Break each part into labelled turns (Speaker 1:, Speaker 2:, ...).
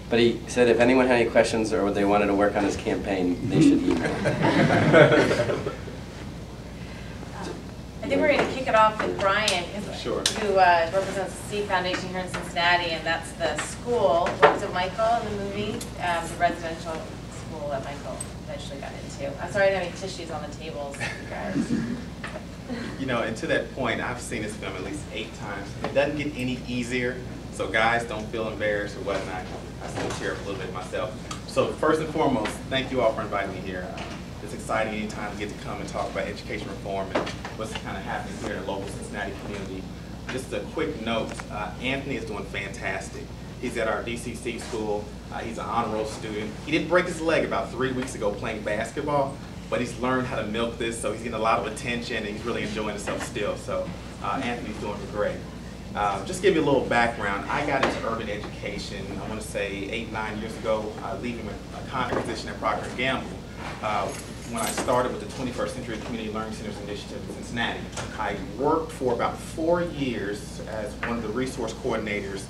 Speaker 1: But he said if anyone had any questions or they wanted to work on his campaign, they should email.
Speaker 2: I think we're going to kick it off with Brian,
Speaker 3: Sure.
Speaker 2: who represents the Seed Foundation here in Cincinnati, and that's the school. What was it, Michael, in the movie? The residential school that Michael eventually got into. I'm sorry I didn't have any tissues on the tables, you guys.
Speaker 3: You know, and to that point, I've seen this film at least 8 times. It doesn't get any easier, so guys, don't feel embarrassed or whatnot. I still tear up a little bit myself. So first and foremost, thank you all for inviting me here. It's exciting anytime to get to come and talk about education reform and what's kind of happening here in the local Cincinnati community. Just a quick note, Anthony is doing fantastic. He's at our DCC school. He's an honor roll student. He did break his leg about 3 weeks ago playing basketball, but he's learned how to milk this, so he's getting a lot of attention and he's really enjoying himself still. So Anthony's doing great. Just to give you a little background, I got into urban education, I want to say 8, 9 years ago, leaving a contract position at Procter & Gamble. When I started with the 21st Century Community Learning Centers Initiative in Cincinnati. I worked for about 4 years as one of the resource coordinators.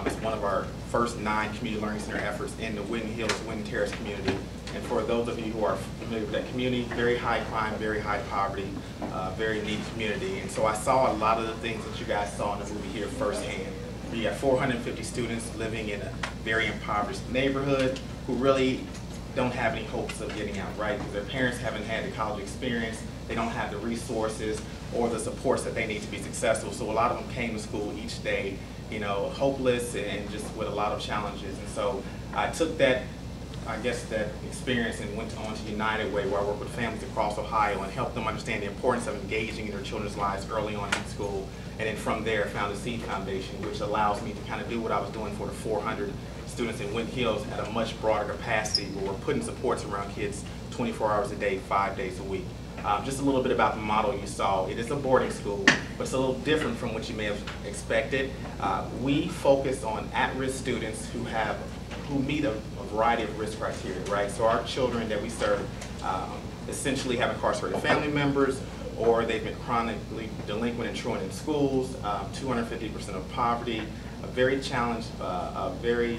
Speaker 3: It's one of our first 9 community learning center efforts in the Winton Hills, Winton Terrace community. And for those of you who are familiar with that community, very high crime, very high poverty, very needy community. And so I saw a lot of the things that you guys saw in the movie here firsthand. We have 450 students living in a very impoverished neighborhood who really don't have any hopes of getting out, right? Because their parents haven't had the college experience, they don't have the resources or the supports that they need to be successful. So a lot of them came to school each day, you know, hopeless and just with a lot of challenges. And so I took that, I guess, that experience and went on to United Way, where I work with families across Ohio and help them understand the importance of engaging in their children's lives early on in school. And then from there, I found the Seed Foundation, which allows me to kind of do what I was doing for the 400 students in Winton Hills at a much broader capacity, where we're putting supports around kids 24 hours a day, 5 days a week. Just a little bit about the model you saw. It is a boarding school, but it's a little different from what you may have expected. We focus on at-risk students who meet a variety of risk criteria, right? So our children that we serve essentially have incarcerated family members, or they've been chronically delinquent and truant in schools, 250% of poverty, a very challenged, a very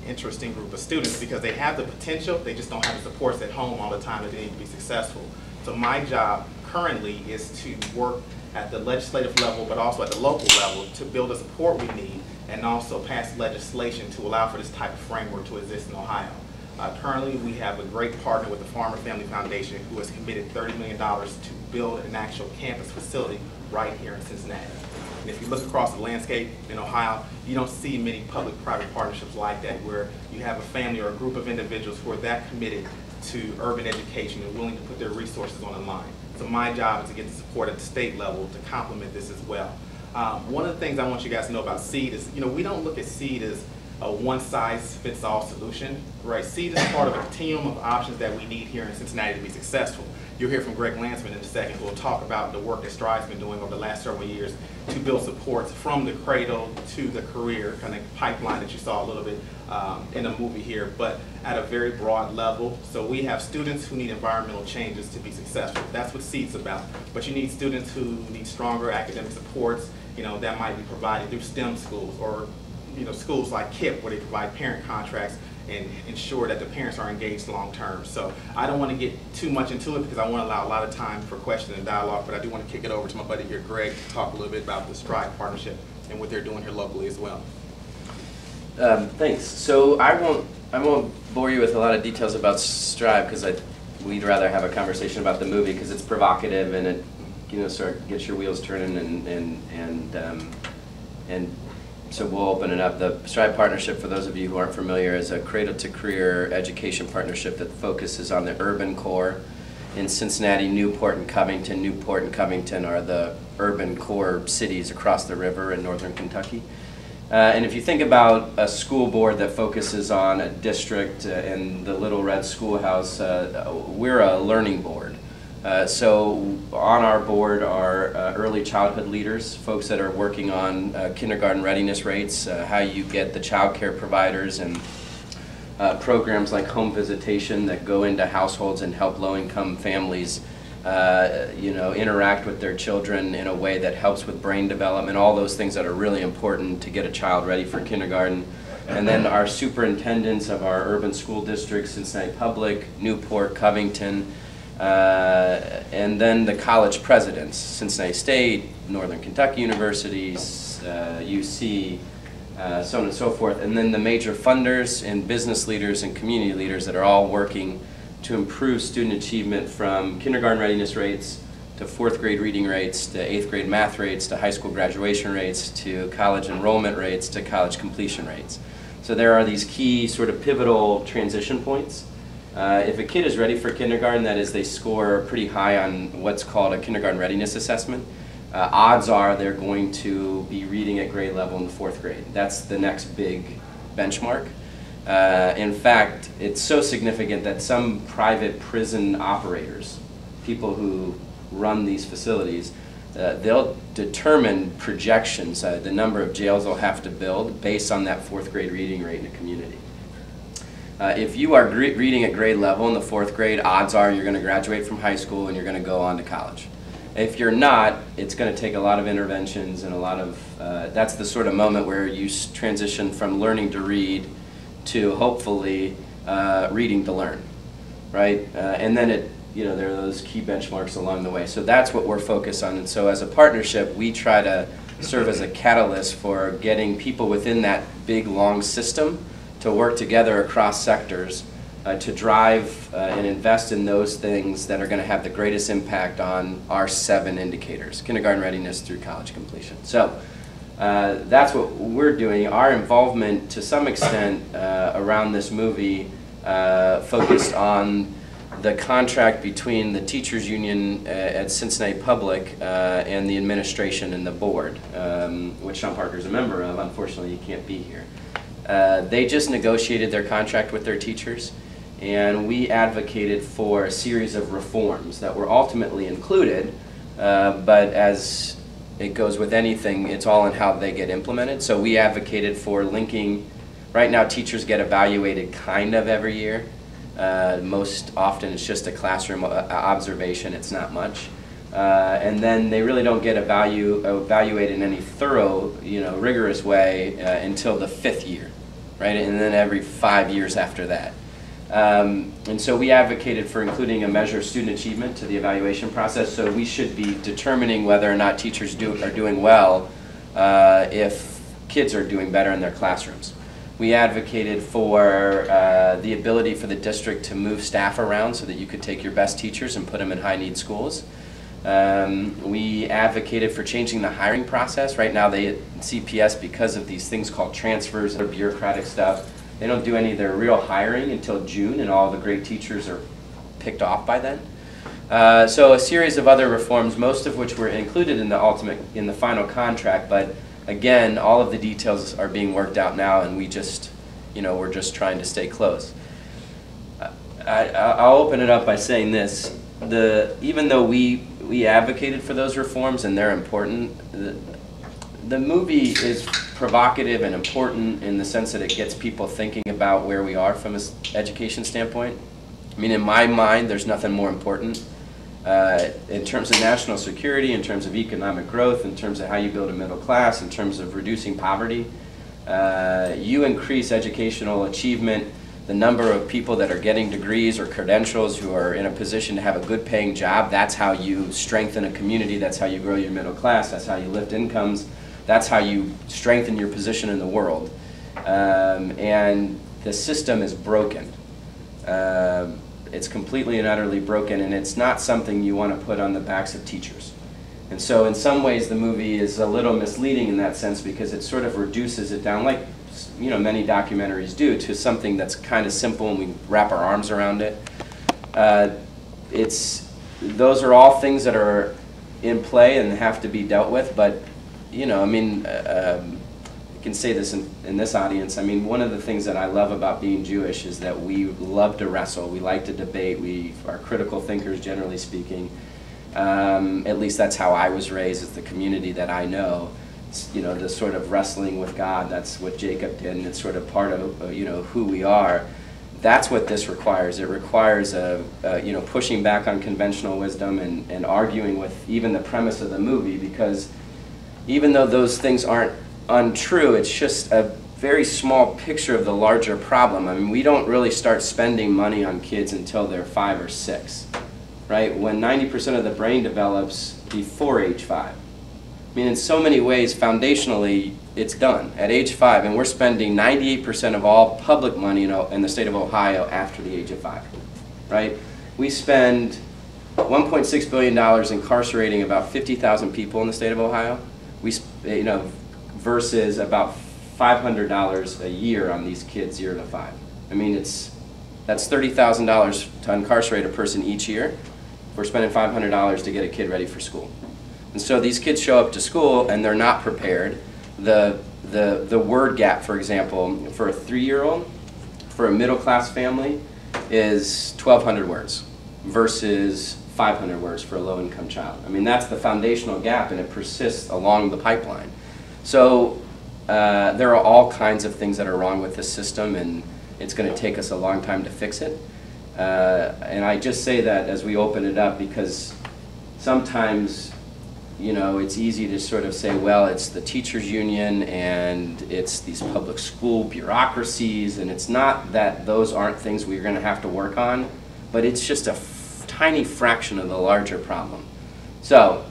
Speaker 3: interesting group of students because they have the potential, they just don't have the supports at home all the time that they need to be successful. So my job currently is to work at the legislative level, but also at the local level, to build the support we need and also pass legislation to allow for this type of framework to exist in Ohio. Currently, we have a great partner with the Farmer Family Foundation who has committed $30 million to build an actual campus facility right here in Cincinnati. And if you look across the landscape in Ohio, you don't see many public-private partnerships like that, where you have a family or a group of individuals who are that committed to urban education and willing to put their resources on the line. So my job is to get the support at the state level to complement this as well. One of the things I want you guys to know about SEED is, you know, we don't look at SEED as a one-size-fits-all solution, right? SEED is part of a continuum of options that we need here in Cincinnati to be successful. You'll hear from Greg Landsman in a second, who will talk about the work that Stride's been doing over the last several years to build supports from the cradle to the career kind of pipeline that you saw a little bit in the movie here, but at a very broad level. So we have students who need environmental changes to be successful. That's what SEED's about. But you need students who need stronger academic supports, you know, that might be provided through STEM schools, or you know, schools like KIPP, where they provide parent contracts and ensure that the parents are engaged long term. So I don't want to get too much into it because I want to allow a lot of time for questions and dialogue, but I do want to kick it over to my buddy here, Greg, to talk a little bit about the Stride partnership and what they're doing here locally as well.
Speaker 1: Thanks. So I won't bore you with a lot of details about Stride, because we'd rather have a conversation about the movie because it's provocative and it, you know, sort of gets your wheels turning and so we'll open it up. The Stride Partnership, for those of you who aren't familiar, is a cradle-to-career education partnership that focuses on the urban core in Cincinnati, Newport, and Covington. Newport and Covington are the urban core cities across the river in northern Kentucky. And if you think about a school board that focuses on a district in the Little Red Schoolhouse, we're a learning board. So on our board are early childhood leaders, folks that are working on kindergarten readiness rates, how you get the child care providers, and programs like home visitation that go into households and help low-income families you know, interact with their children in a way that helps with brain development, all those things that are really important to get a child ready for kindergarten. And then our superintendents of our urban school districts, Cincinnati Public, Newport, Covington, and then the college presidents, Cincinnati State, Northern Kentucky Universities, UC, so on and so forth, and then the major funders and business leaders and community leaders that are all working to improve student achievement from kindergarten readiness rates to 4th grade reading rates to 8th grade math rates to high school graduation rates to college enrollment rates to college completion rates. So there are these key sort of pivotal transition points. If a kid is ready for kindergarten, that is, they score pretty high on what's called a kindergarten readiness assessment, odds are they're going to be reading at grade level in the 4th grade. That's the next big benchmark. In fact, it's so significant that some private prison operators, people who run these facilities, they'll determine projections, the number of jails they'll have to build based on that 4th grade reading rate in a community. If you are reading at grade level in the 4th grade, odds are you're going to graduate from high school and you're going to go on to college. If you're not, it's going to take a lot of interventions and a lot of, that's the sort of moment where you transition from learning to read to hopefully reading to learn, right? And then there are those key benchmarks along the way. So that's what we're focused on. And so as a partnership, we try to serve as a catalyst for getting people within that big, long system to work together across sectors to drive and invest in those things that are going to have the greatest impact on our 7 indicators, kindergarten readiness through college completion. So that's what we're doing. Our involvement to some extent around this movie focused on the contract between the teachers union at Cincinnati Public and the administration and the board, which Sean Parker's a member of. Unfortunately, he can't be here. They just negotiated their contract with their teachers, and we advocated for a series of reforms that were ultimately included, but as it goes with anything, it's all in how they get implemented. So we advocated for linking, right now teachers get evaluated kind of every year. Most often it's just a classroom observation, it's not much. And then they really don't get evaluated in any thorough, rigorous way until the 5th year, right? And then every 5 years after that. And so we advocated for including a measure of student achievement to the evaluation process, so we should be determining whether or not teachers are doing well if kids are doing better in their classrooms. We advocated for the ability for the district to move staff around so that you could take your best teachers and put them in high-need schools. We advocated for changing the hiring process. Right now, CPS, because of these things called transfers and bureaucratic stuff, they don't do any of their real hiring until June, and all the great teachers are picked off by then. So a series of other reforms, most of which were included in the final contract, but again, all of the details are being worked out now, and we're just trying to stay close. I'll open it up by saying this: even though we advocated for those reforms and they're important, the movie is provocative and important in the sense that it gets people thinking about where we are from an education standpoint. I mean, in my mind, there's nothing more important in terms of national security, in terms of economic growth, in terms of how you build a middle class, in terms of reducing poverty. You increase educational achievement, the number of people that are getting degrees or credentials who are in a position to have a good paying job. That's how you strengthen a community, that's how you grow your middle class, that's how you lift incomes, that's how you strengthen your position in the world. And the system is broken. It's completely and utterly broken, and it's not something you want to put on the backs of teachers. And so in some ways the movie is a little misleading in that sense, because it sort of reduces it down, like many documentaries do, to something that's kind of simple and we wrap our arms around it. Those are all things that are in play and have to be dealt with, but I can say this in this audience. I mean, one of the things that I love about being Jewish is that we love to wrestle, we like to debate, we are critical thinkers generally speaking. At least that's how I was raised, it's the community that I know. The sort of wrestling with God, that's what Jacob did, and it's sort of part of who we are. That's what this requires. It requires pushing back on conventional wisdom and arguing with even the premise of the movie, because even though those things aren't untrue, it's just very small picture of the larger problem. I mean, we don't really start spending money on kids until they're 5 or 6, right? When 90% of the brain develops before age 5. I mean, in so many ways, foundationally, it's done at age 5, and we're spending 98% of all public money in the state of Ohio after the age of 5, right? We spend $1.6 billion incarcerating about 50,000 people in the state of Ohio. Versus about $500 a year on these kids 0 to 5. I mean, that's $30,000 to incarcerate a person each year. We're spending $500 to get a kid ready for school. And so these kids show up to school and they're not prepared. The word gap, for example, for a 3-year-old, for a middle class family, is 1,200 words versus 500 words for a low income child. I mean, that's the foundational gap, and it persists along the pipeline. So there are all kinds of things that are wrong with this system, and it's going to take us a long time to fix it. And I just say that as we open it up because sometimes, it's easy to sort of say, well, it's the teachers union and it's these public school bureaucracies, and it's not that those aren't things we're going to have to work on, but it's just a tiny fraction of the larger problem. So,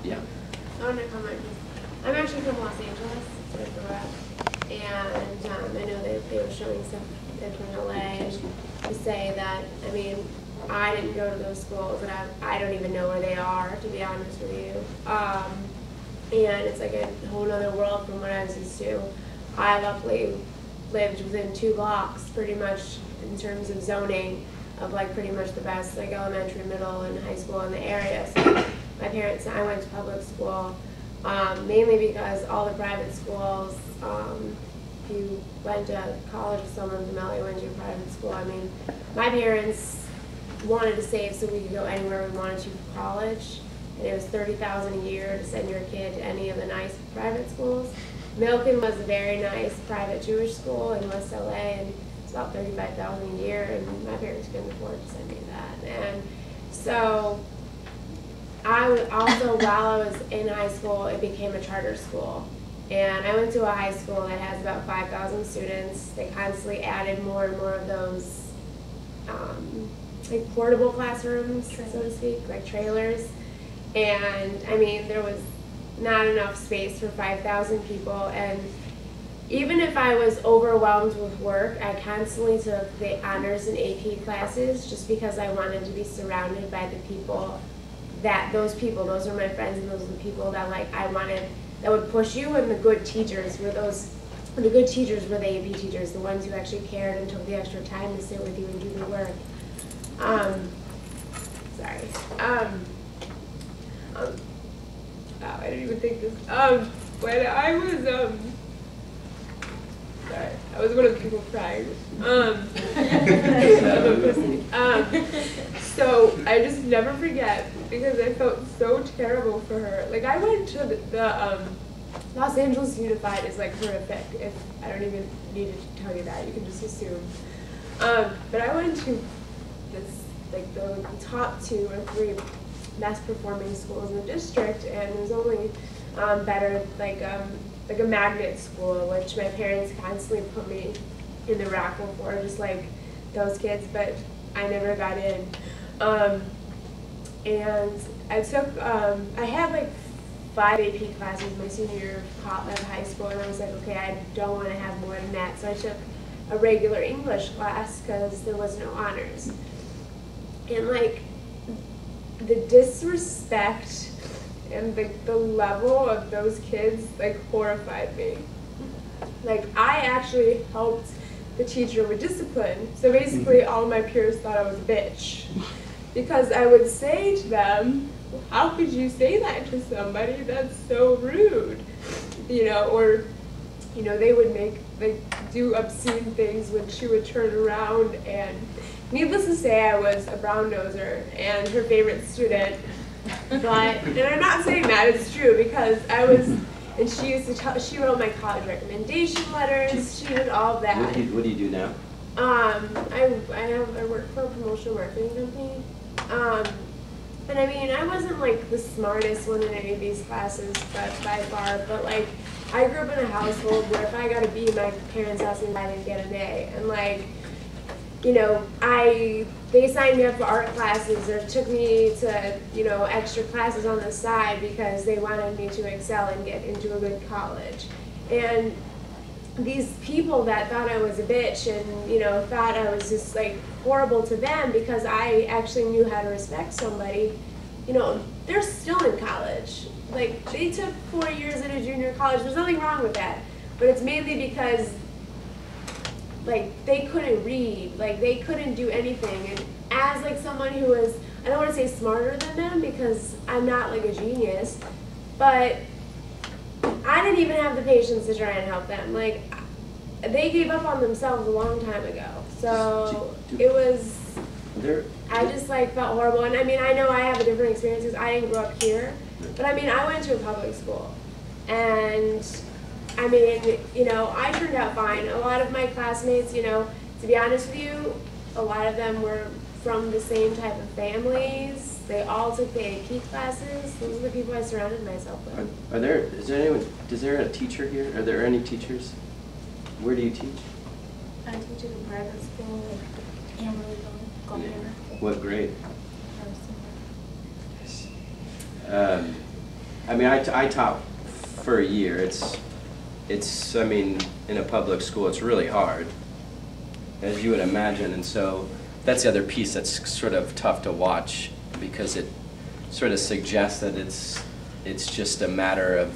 Speaker 1: yeah.
Speaker 4: I want to comment. I'm actually from Los Angeles, where I grew up, and I know they were showing stuff from LA, and to say that, I mean, I didn't go to those schools, and I don't even know where they are, to be honest with you. And it's like a whole other world from what I was used to. I luckily lived within 2 blocks, pretty much, in terms of zoning, of like pretty much the best like elementary, middle, and high school in the area. So my parents, I went to public school, mainly because all the private schools, if you went to college with someone from LA, went to a private school. I mean, my parents wanted to save so we could go anywhere we wanted to for college, and it was $30,000 a year to send your kid to any of the nice private schools. Milken was a very nice private Jewish school in West LA, and it's about $35,000 a year, and my parents couldn't afford to send me that. And so I also, while I was in high school, it became a charter school. And I went to a high school that has about 5,000 students. They constantly added more and more of those like portable classrooms, so to speak, like trailers. And I mean, there was not enough space for 5,000 people. And even if I was overwhelmed with work, I constantly took the honors and AP classes just because I wanted to be surrounded by the people those are my friends, and those are the people that like I wanted, that would push you. And the good teachers were the AP teachers, the ones who actually cared and took the extra time to sit with you and do the work. I didn't even think this. When I was sorry, I was one of the people crying. So I just never forget, because I felt so terrible for her. Like, I went to the Los Angeles Unified is like horrific. If I don't even need to tell you that, you can just assume. But I went to this, like the top 2 or 3 best performing schools in the district, and it was only better like a magnet school, which my parents constantly put me in the raffle for, just like those kids, but I never got in. And I took, I had like 5 AP classes my senior year of high school, and I was like, okay, I don't want to have more than that, so I took a regular English class because there was no honors. And like, the disrespect and the level of those kids like horrified me. Like, I actually helped the teacher with discipline. So basically all my peers thought I was a bitch, because I would say to them, how could you say that to somebody? That's so rude. Or they would do obscene things when she would turn around. And needless to say, I was a brown noser and her favorite student. And I'm not saying that, it's true, because I was, and she used to she wrote my college recommendation letters, she did all of that.
Speaker 1: What do you do now?
Speaker 4: I work for a promotional marketing company. And I mean, I wasn't like the smartest one in any of these classes, but by far. But like, I grew up in a household where if I got a B, my parents asked me if I didn't get an A, and like, you know, they signed me up for art classes or took me to, you know, extra classes on the side because they wanted me to excel and get into a good college. And these people that thought I was a bitch and, you know, thought I was just like horrible to them because I actually knew how to respect somebody, you know, they're still in college. Like, they took 4 years at a junior college. There's nothing wrong with that. But it's mainly because, like, they couldn't read. Like, they couldn't do anything. And as, like, someone who is, I don't want to say smarter than them because I'm not, like, a genius, but I didn't even have the patience to try and help them. Like, they gave up on themselves a long time ago. So it was, I just like felt horrible. And I mean, I know I have a different experience because I didn't grow up here. But I mean, I went to a public school. And I mean, you know, I turned out fine. A lot of my classmates, you know, to be honest with you, a lot of them were from the same type of families. They all took the AP classes. Those are the people I surrounded myself with.
Speaker 1: Is there a teacher here? Are there any teachers? Where do you teach?
Speaker 4: I teach at a private school, like
Speaker 1: What grade? I mean, I taught for a year. It's, I mean, in a public school, it's really hard, as you would imagine. And so that's the other piece that's sort of tough to watch because it sort of suggests that it's just a matter of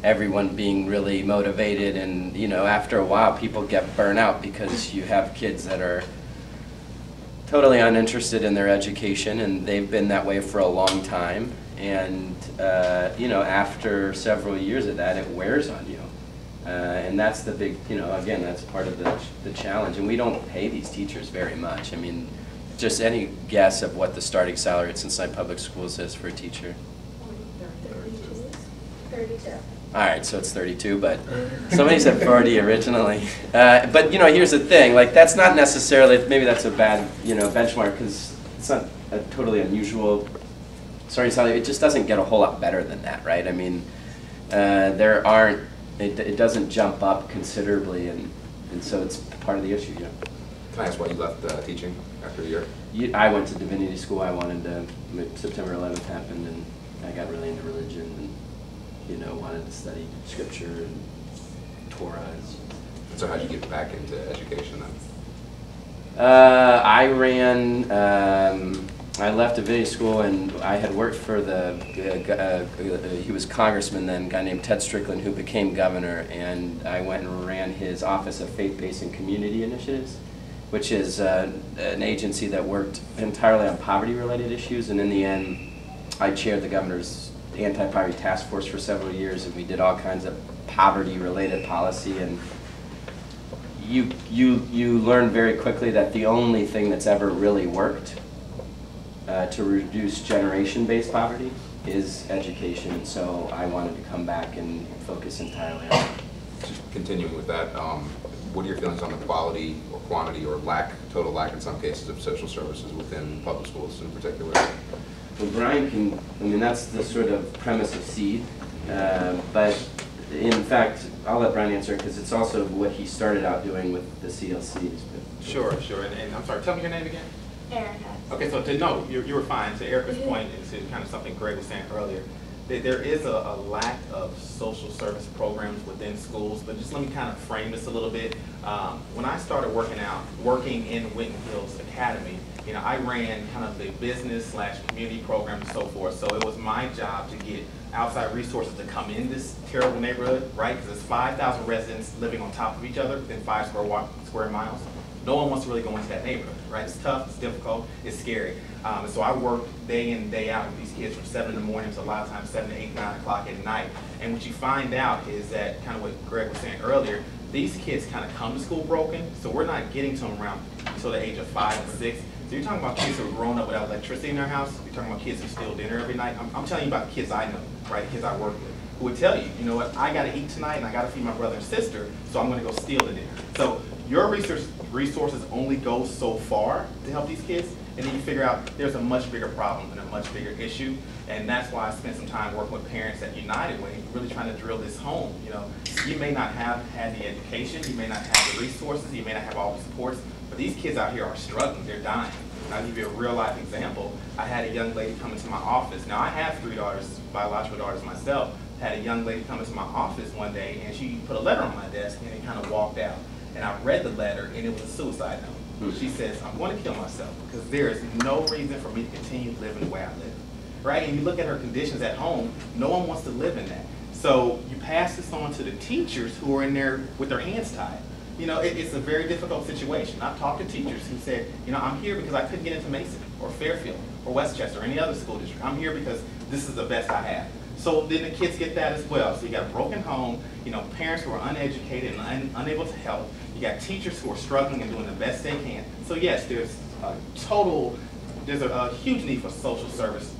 Speaker 1: everyone being really motivated, and you know, after a while people get burnt out because you have kids that are totally uninterested in their education, and they've been that way for a long time, and you know, after several years of that, it wears on you, and that's the big, you know, again, that's part of the challenge. And we don't pay these teachers very much. I mean, just any guess of what the starting salary at Cincinnati Public Schools is for a teacher?
Speaker 4: 32.
Speaker 1: All right, so it's 32, but somebody said 40 originally. But you know, here's the thing: like, that's not necessarily, maybe that's a bad, you know, benchmark, because it's not a totally unusual starting salary. It just doesn't get a whole lot better than that, right? I mean, there aren't. It doesn't jump up considerably, and so it's part of the issue. Yeah.
Speaker 5: Can I ask why you left teaching after a year?
Speaker 1: I went to divinity school. I wanted to. September 11th happened, and I got really into religion, and you know, wanted to study scripture and Torah.
Speaker 5: And so how did you get back into education then?
Speaker 1: I ran. I left divinity school, and I had worked for he was congressman then, a guy named Ted Strickland, who became governor, and I went and ran his Office of Faith-Based and Community Initiatives, which is an agency that worked entirely on poverty-related issues. And in the end, I chaired the governor's anti-poverty task force for several years, and we did all kinds of poverty-related policy. And you learn very quickly that the only thing that's ever really worked to reduce generation-based poverty is education. And so I wanted to come back and focus entirely on it.
Speaker 5: Just continuing with that, what are your feelings on the quality or quantity or total lack in some cases of social services within public schools in particular?
Speaker 1: Well, Brian can, I mean, that's the sort of premise of SEED, but in fact, I'll let Brian answer because it's also what he started out doing with the CLCs.
Speaker 3: Sure. And I'm sorry, tell me your name again?
Speaker 4: Erica.
Speaker 3: Okay, so you were fine. To Erica's point, and to kind of something Greg was saying earlier, there is a lack of social service programs within schools, but just let me kind of frame this a little bit. When I started working in Winton Hills Academy, you know, I ran kind of the business/community program and so forth, so it was my job to get outside resources to come in this terrible neighborhood, right? Because there's 5,000 residents living on top of each other within 5 square miles. No one wants to really go into that neighborhood, right? It's tough, it's difficult, it's scary. And so I worked day in, day out with these kids from 7 in the morning to a lot of times 7 to 8, 9 o'clock at night. And what you find out is that, kind of what Greg was saying earlier, these kids kind of come to school broken, so we're not getting to them around until the age of 5 and 6. So you're talking about kids who are grown up without electricity in their house. You're talking about kids who steal dinner every night. I'm telling you about the kids I know, right? Kids I work with, who would tell you, you know what, I got to eat tonight and I got to feed my brother and sister, so I'm going to go steal the dinner. So your resources only go so far to help these kids, and then you figure out there's a much bigger problem and a much bigger issue. And that's why I spent some time working with parents at United Way, really trying to drill this home. You know, you may not have had the education, you may not have the resources, you may not have all the supports, but these kids out here are struggling, they're dying. And I'll give you a real life example. I had a young lady come into my office. Now I have 3 daughters, biological daughters myself. I had a young lady come into my office one day and she put a letter on my desk and it kind of walked out. And I read the letter and it was a suicide note. She says, I'm going to kill myself because there is no reason for me to continue living the way I live. Right? And you look at her conditions at home, no one wants to live in that. So you pass this on to the teachers who are in there with their hands tied. You know, it's a very difficult situation. I've talked to teachers who said, you know, I'm here because I couldn't get into Mason or Fairfield or Westchester or any other school district. I'm here because this is the best I have. So then the kids get that as well. So you got a broken home, you know, parents who are uneducated and unable to help. You got teachers who are struggling and doing the best they can. So yes, there's a huge need for social services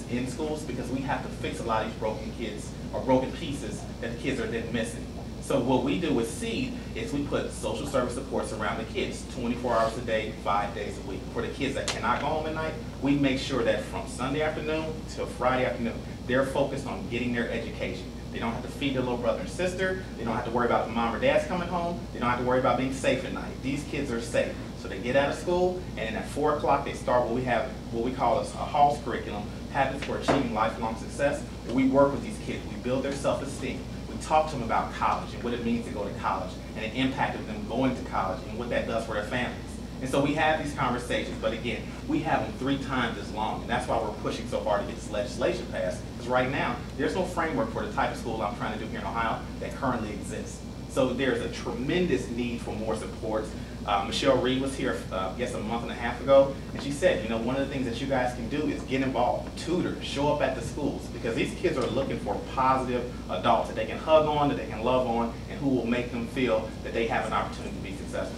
Speaker 3: in schools because we have to fix a lot of these broken kids or broken pieces that the kids are then missing. So what we do with SEED is we put social service supports around the kids 24 hours a day, 5 days a week. For the kids that cannot go home at night, we make sure that from Sunday afternoon till Friday afternoon, they're focused on getting their education. They don't have to feed their little brother and sister. They don't have to worry about the mom or dad's coming home. They don't have to worry about being safe at night. These kids are safe. So they get out of school, and then at 4 o'clock they start what we call a HALS curriculum, Habits for Achieving Lifelong Success. We work with these kids. We build their self-esteem. We talk to them about college and what it means to go to college and the impact of them going to college and what that does for their families. And so we have these conversations, but again, we have them 3 times as long, and that's why we're pushing so hard to get this legislation passed, because right now, there's no framework for the type of school I'm trying to do here in Ohio that currently exists. So there's a tremendous need for more support. Michelle Reed was here, I guess, a month and a half ago, and she said, you know, one of the things that you guys can do is get involved, tutor, show up at the schools, because these kids are looking for positive adults that they can hug on, that they can love on, and who will make them feel that they have an opportunity to be successful.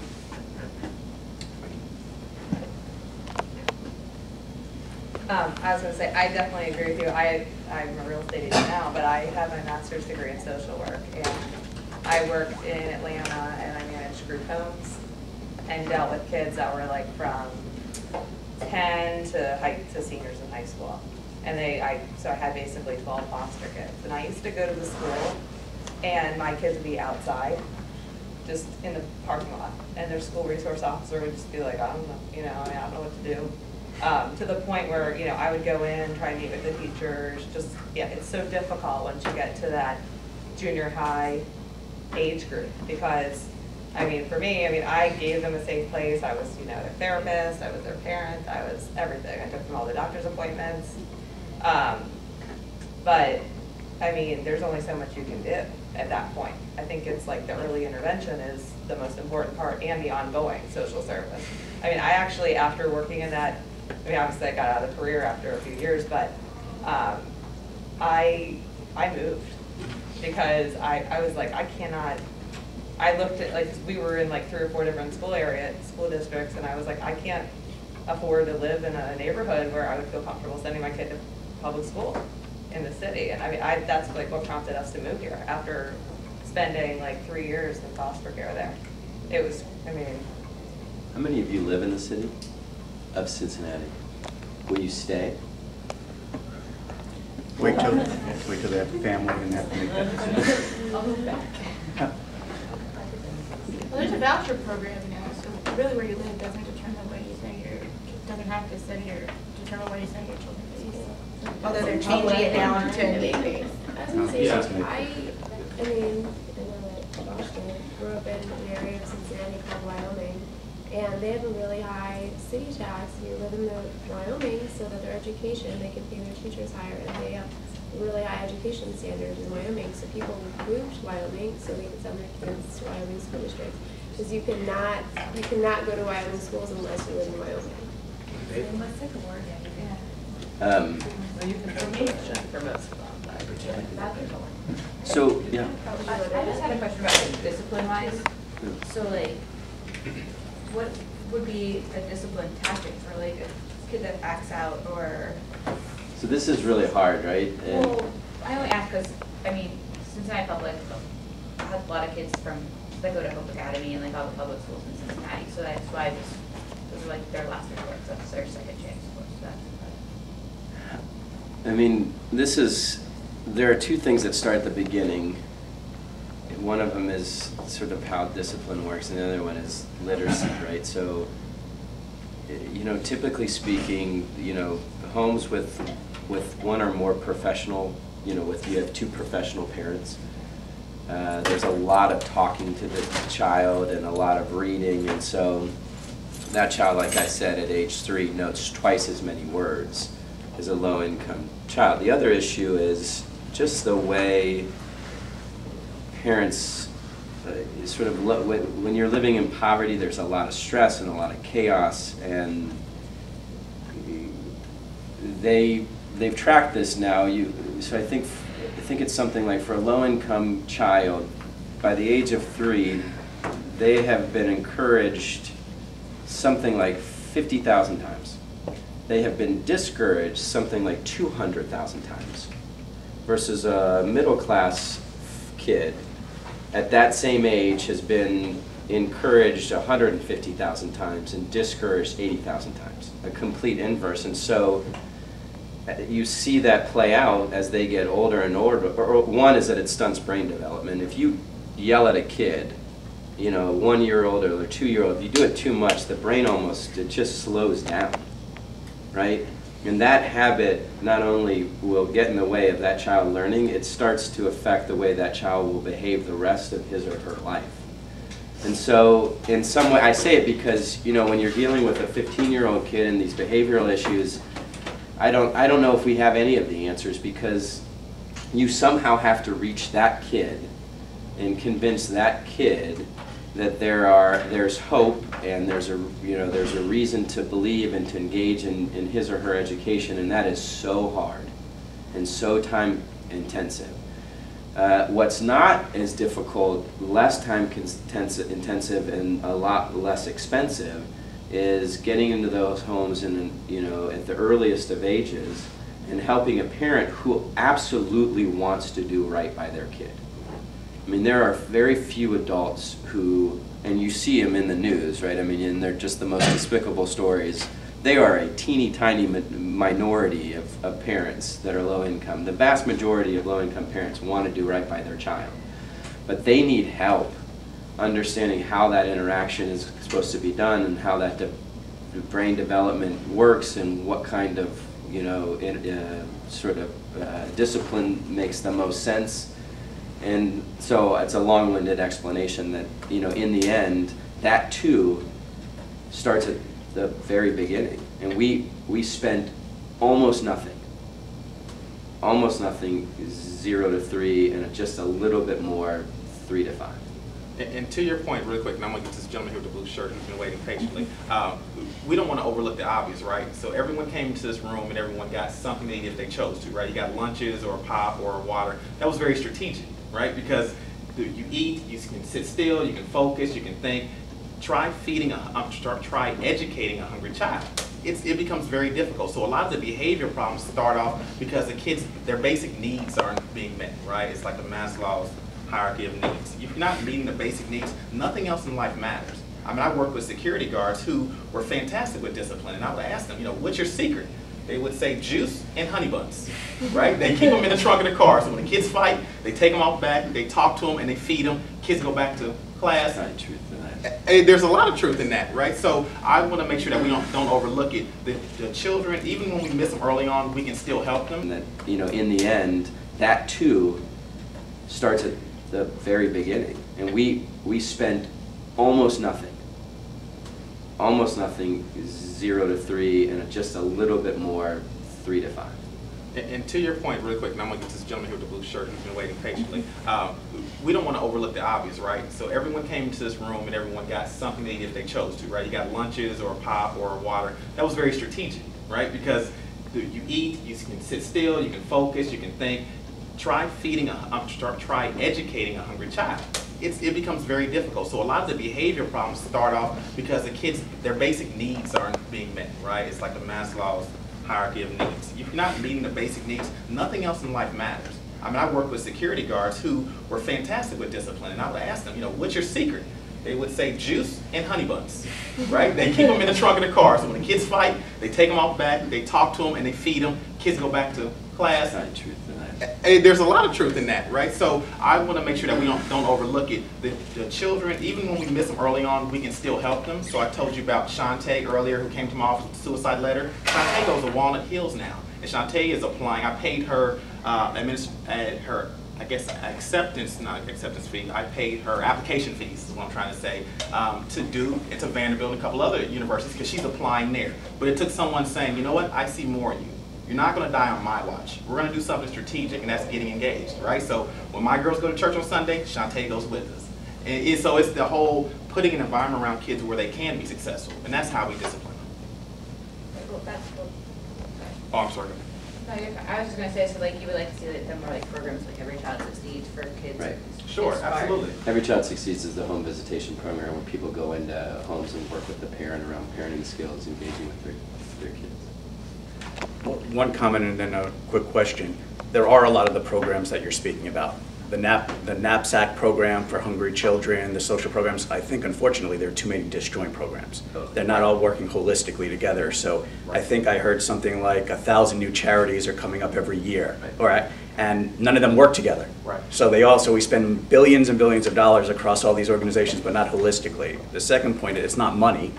Speaker 6: I was going to say, I definitely agree with you. I'm a real estate agent now, but I have my master's degree in social work, and I worked in Atlanta, and I managed group homes and dealt with kids that were like from 10 to seniors in high school. And so I had basically 12 foster kids. And I used to go to the school, and my kids would be outside, just in the parking lot, and their school resource officer would just be like, I don't know, you know, I don't know what to do. To the point where, you know, I would go in, try to meet with the teachers, just, yeah, it's so difficult once you get to that junior high age group, because, I mean, for me, I mean, I gave them a safe place. I was, you know, their therapist, I was their parent, I was everything. I took them all the doctor's appointments. But, I mean, there's only so much you can do at that point. I think it's like the early intervention is the most important part, and the ongoing social service. I mean, I actually, after working in that, I mean, obviously I got out of the career after a few years, but I moved because I was like, I cannot, I looked at, like, we were in like 3 or 4 different school districts, and I was like, I can't afford to live in a neighborhood where I would feel comfortable sending my kid to public school in the city. And I mean, that's like what prompted us to move here after spending like 3 years in foster care there. It was, I mean.
Speaker 1: How many of you live in the city of Cincinnati? Will you stay?
Speaker 7: Wait till they have a family and have to make that decision.
Speaker 2: I'll move back.
Speaker 8: Well, there's a voucher program now, so really where you live doesn't determine where you send your, doesn't have to send your, determine where you send your children to. Although they're changing it now to 10 days.
Speaker 4: I was gonna say,
Speaker 3: Yeah.
Speaker 4: I mean, I know that Boston grew up in an area of Cincinnati called Wyoming, and they have a really high city tax. You live in Wyoming, so that their education, they can pay their teachers higher, and they have really high education standards in Wyoming. So people move to Wyoming so they can send their kids to Wyoming school districts, because you cannot go to Wyoming schools unless you live in Wyoming.
Speaker 6: You can promotion for most of them.
Speaker 1: So, yeah.
Speaker 9: I just had a question about discipline-wise. So, like, what would be a discipline tactic for, like, a kid that acts out or?
Speaker 1: So this is really hard, right?
Speaker 9: Well, I only ask because, I mean, Cincinnati Public has a lot of kids from that go to Hope Academy and like all the public schools in Cincinnati. So that's why those are like their last resort. So that's their second chance course. So
Speaker 1: I mean, there are two things that start at the beginning. One of them is sort of how discipline works, and the other one is literacy, right? So, you know, typically speaking, you know, homes with one or more professional, you know, you have two professional parents, there's a lot of talking to the child and a lot of reading, and so that child, like I said, at age 3 knows twice as many words as a low-income child. The other issue is just the way parents when you're living in poverty, there's a lot of stress and a lot of chaos, and they've tracked this now. So I think it's something like, for a low-income child, by the age of 3, they have been encouraged something like 50,000 times. They have been discouraged something like 200,000 times, versus a middle-class kid at that same age has been encouraged 150,000 times and discouraged 80,000 times, a complete inverse. And so you see that play out as they get older and older. One is that it stunts brain development. If you yell at a kid, you know, 1-year-old or 2-year-old, if you do it too much, the brain it just slows down, right? And that habit not only will get in the way of that child learning, it starts to affect the way that child will behave the rest of his or her life. And so, in some way, I say it because, you know, when you're dealing with a 15-year-old kid and these behavioral issues, I don't know if we have any of the answers, because you somehow have to reach that kid and convince that kid that there's hope and there's a reason to believe and to engage in his or her education, and that is so hard and so time intensive. What's not as difficult, less time intensive and a lot less expensive, is getting into those homes and, you know, at the earliest of ages, and helping a parent who absolutely wants to do right by their kid. I mean, there are very few adults who, and you see them in the news, right? I mean, and they're just the most despicable stories. They are a teeny tiny minority of parents that are low income. The vast majority of low income parents want to do right by their child, but they need help understanding how that interaction is supposed to be done, and how that brain development works, and what kind of, you know, discipline makes the most sense. And so it's a long-winded explanation that, you know, in the end, that too starts at the very beginning. And we spent almost nothing, 0 to 3, and just a little bit more, 3 to 5.
Speaker 3: And to your point, really quick, and I'm going to get to this gentleman here with the blue shirt who's been waiting patiently. We don't want to overlook the obvious, right? So everyone came into this room and everyone got something to eat if they chose to, right? You got lunches or pop or water. That was very strategic, right? Because you eat, you can sit still, you can focus, you can think. Try educating a hungry child. It becomes very difficult. So a lot of the behavior problems start off because the kids, their basic needs aren't being met, right? It's like the Maslow's hierarchy of needs. If you're not meeting the basic needs, nothing else in life matters. I mean, I worked with security guards who were fantastic with discipline, and I would ask them, you know, what's your secret? They would say juice and honey buns, right? They keep them in the trunk of the car, so when the kids fight, they take them off back, they talk to them, and they feed them. Kids go back to class.
Speaker 1: There's truth in that.
Speaker 3: There's a lot of truth in that, right? So I want to make sure that we don't overlook it. The children, even when we miss them early on, we can still help them.
Speaker 1: And that, you know, in the end, that too starts at the very beginning. And we spent almost nothing, 0 to 3, and just a little bit more, 3 to 5.
Speaker 3: And to your point, really quick, and I'm going to get to this gentleman here with the blue shirt who's been waiting patiently. We don't want to overlook the obvious, right? So everyone came into this room and everyone got something to eat if they chose to, right? You got lunches or pop or water. That was very strategic, right? Because you eat, you can sit still, you can focus, you can think. Try educating a hungry child. It becomes very difficult. So a lot of the behavior problems start off because the kids, their basic needs aren't being met, right? It's like the Maslow's hierarchy of needs. If you're not meeting the basic needs, nothing else in life matters. I mean, I worked with security guards who were fantastic with discipline, and I would ask them, you know, what's your secret? They would say juice and honey buns, right? They keep them in the trunk of the car, so when the kids fight, they take them off back, they talk to them, and they feed them. Kids go back to class.
Speaker 1: There's not truth in that.
Speaker 3: There's a lot of truth in that, right? So I want to make sure that we don't overlook it. The children, even when we miss them early on, we can still help them. So I told you about Shantae earlier, who came to my office with a suicide letter. Shantae goes to Walnut Hills now, and Shantae is applying. I paid her not acceptance fee. I paid her application fees, is what I'm trying to say, to Vanderbilt and a couple other universities, because she's applying there. But it took someone saying, you know what, I see more in you. You're not going to die on my watch. We're going to do something strategic, and that's getting engaged, right? So when my girls go to church on Sunday, Shantae goes with us. And so it's the whole putting an environment around kids where they can be successful, and that's how we discipline them.
Speaker 9: Well, that's cool.
Speaker 3: Oh, I'm sorry.
Speaker 9: No, I was just gonna say, so like, you would like to see them more like programs like Every Child Succeeds for kids.
Speaker 1: Right.
Speaker 3: Sure,
Speaker 9: inspired.
Speaker 3: absolutely.
Speaker 1: Every Child Succeeds is the home visitation program where people go into homes and work with the parent around parenting skills, engaging with their kids.
Speaker 7: Well, one comment and then a quick question. There are a lot of the programs that you're speaking about. The knapsack program for hungry children, the social programs. I think, unfortunately, there are too many disjoint programs. They're not all working holistically together. So I think I heard something like 1,000 new charities are coming up every year, and none of them work together.
Speaker 3: Right.
Speaker 7: So we spend billions and billions of dollars across all these organizations, but not holistically. The second point is it's not money,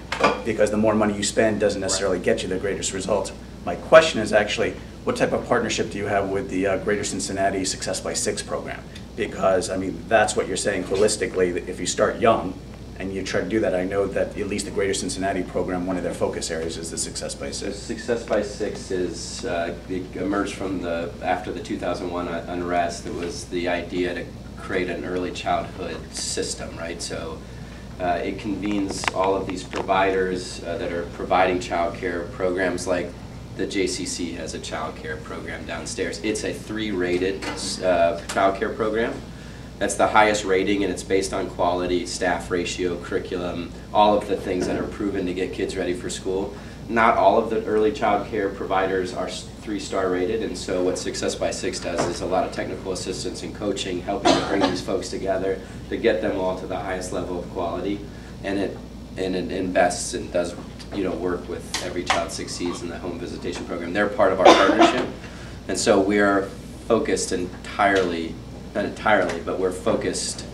Speaker 7: because the more money you spend doesn't necessarily get you the greatest results. My question is actually, what type of partnership do you have with the Greater Cincinnati Success by 6 program? Because, I mean, that's what you're saying holistically, that if you start young and you try to do that, I know that at least the Greater Cincinnati program, one of their focus areas is the Success by 6.
Speaker 1: Success by 6 is, it emerged from after the 2001 unrest. It was the idea to create an early childhood system, right? So it convenes all of these providers that are providing child care programs, like the JCC has a child care program downstairs. It's a 3-rated child care program. That's the highest rating, and it's based on quality, staff ratio, curriculum, all of the things that are proven to get kids ready for school. Not all of the early child care providers are 3-star rated, and so what Success by 6 does is a lot of technical assistance and coaching, helping to bring these folks together to get them all to the highest level of quality, and it invests and does work with Every Child Succeeds in the home visitation program. They're part of our partnership, and so we're focused entirely, not entirely, but we're focused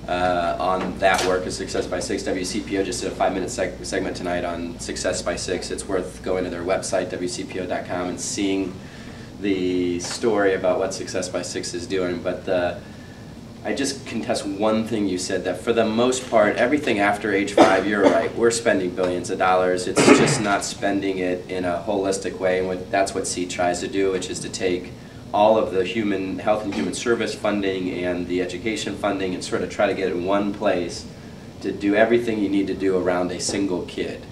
Speaker 1: on that work of Success by 6. WCPO just did a 5-minute segment tonight on Success by 6. It's worth going to their website, wcpo.com, and seeing the story about what Success by 6 is doing. But I just contest one thing you said, that for the most part, everything after age 5, you're right, we're spending billions of dollars. It's just not spending it in a holistic way, and that's what SEED tries to do, which is to take all of the human health and human service funding and the education funding and sort of try to get it in one place to do everything you need to do around a single kid.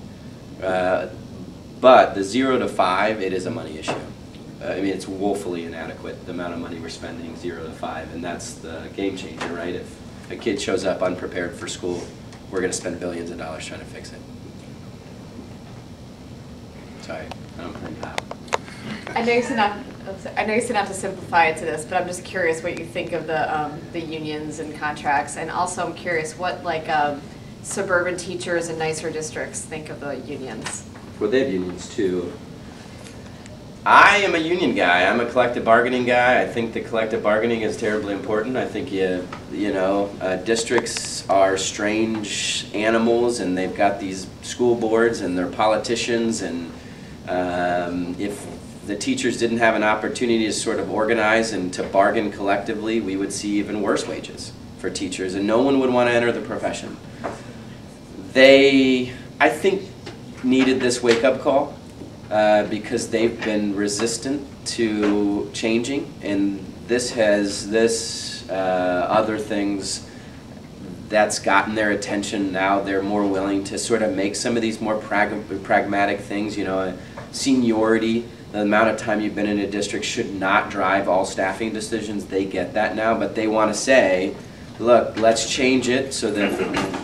Speaker 1: But the 0 to 5, it is a money issue. I mean, it's woefully inadequate, the amount of money we're spending 0 to 5, and that's the game changer, right? If a kid shows up unprepared for school, we're going to spend billions of dollars trying to fix it. Sorry, I don't think that.
Speaker 6: I know you said not to simplify it to this, but I'm just curious what you think of the unions and contracts, and also I'm curious what suburban teachers in nicer districts think of the unions.
Speaker 1: Well, they have unions too. I am a union guy. I'm a collective bargaining guy. I think the collective bargaining is terribly important. I think districts are strange animals, and they've got these school boards and they're politicians, and if the teachers didn't have an opportunity to sort of organize and to bargain collectively, we would see even worse wages for teachers, and no one would want to enter the profession. They, I think, needed this wake-up call. Because they've been resistant to changing, and other things that's gotten their attention. Now they're more willing to sort of make some of these more pragmatic things. Seniority, the amount of time you've been in a district should not drive all staffing decisions. They get that now, but they want to say, look, let's change it so that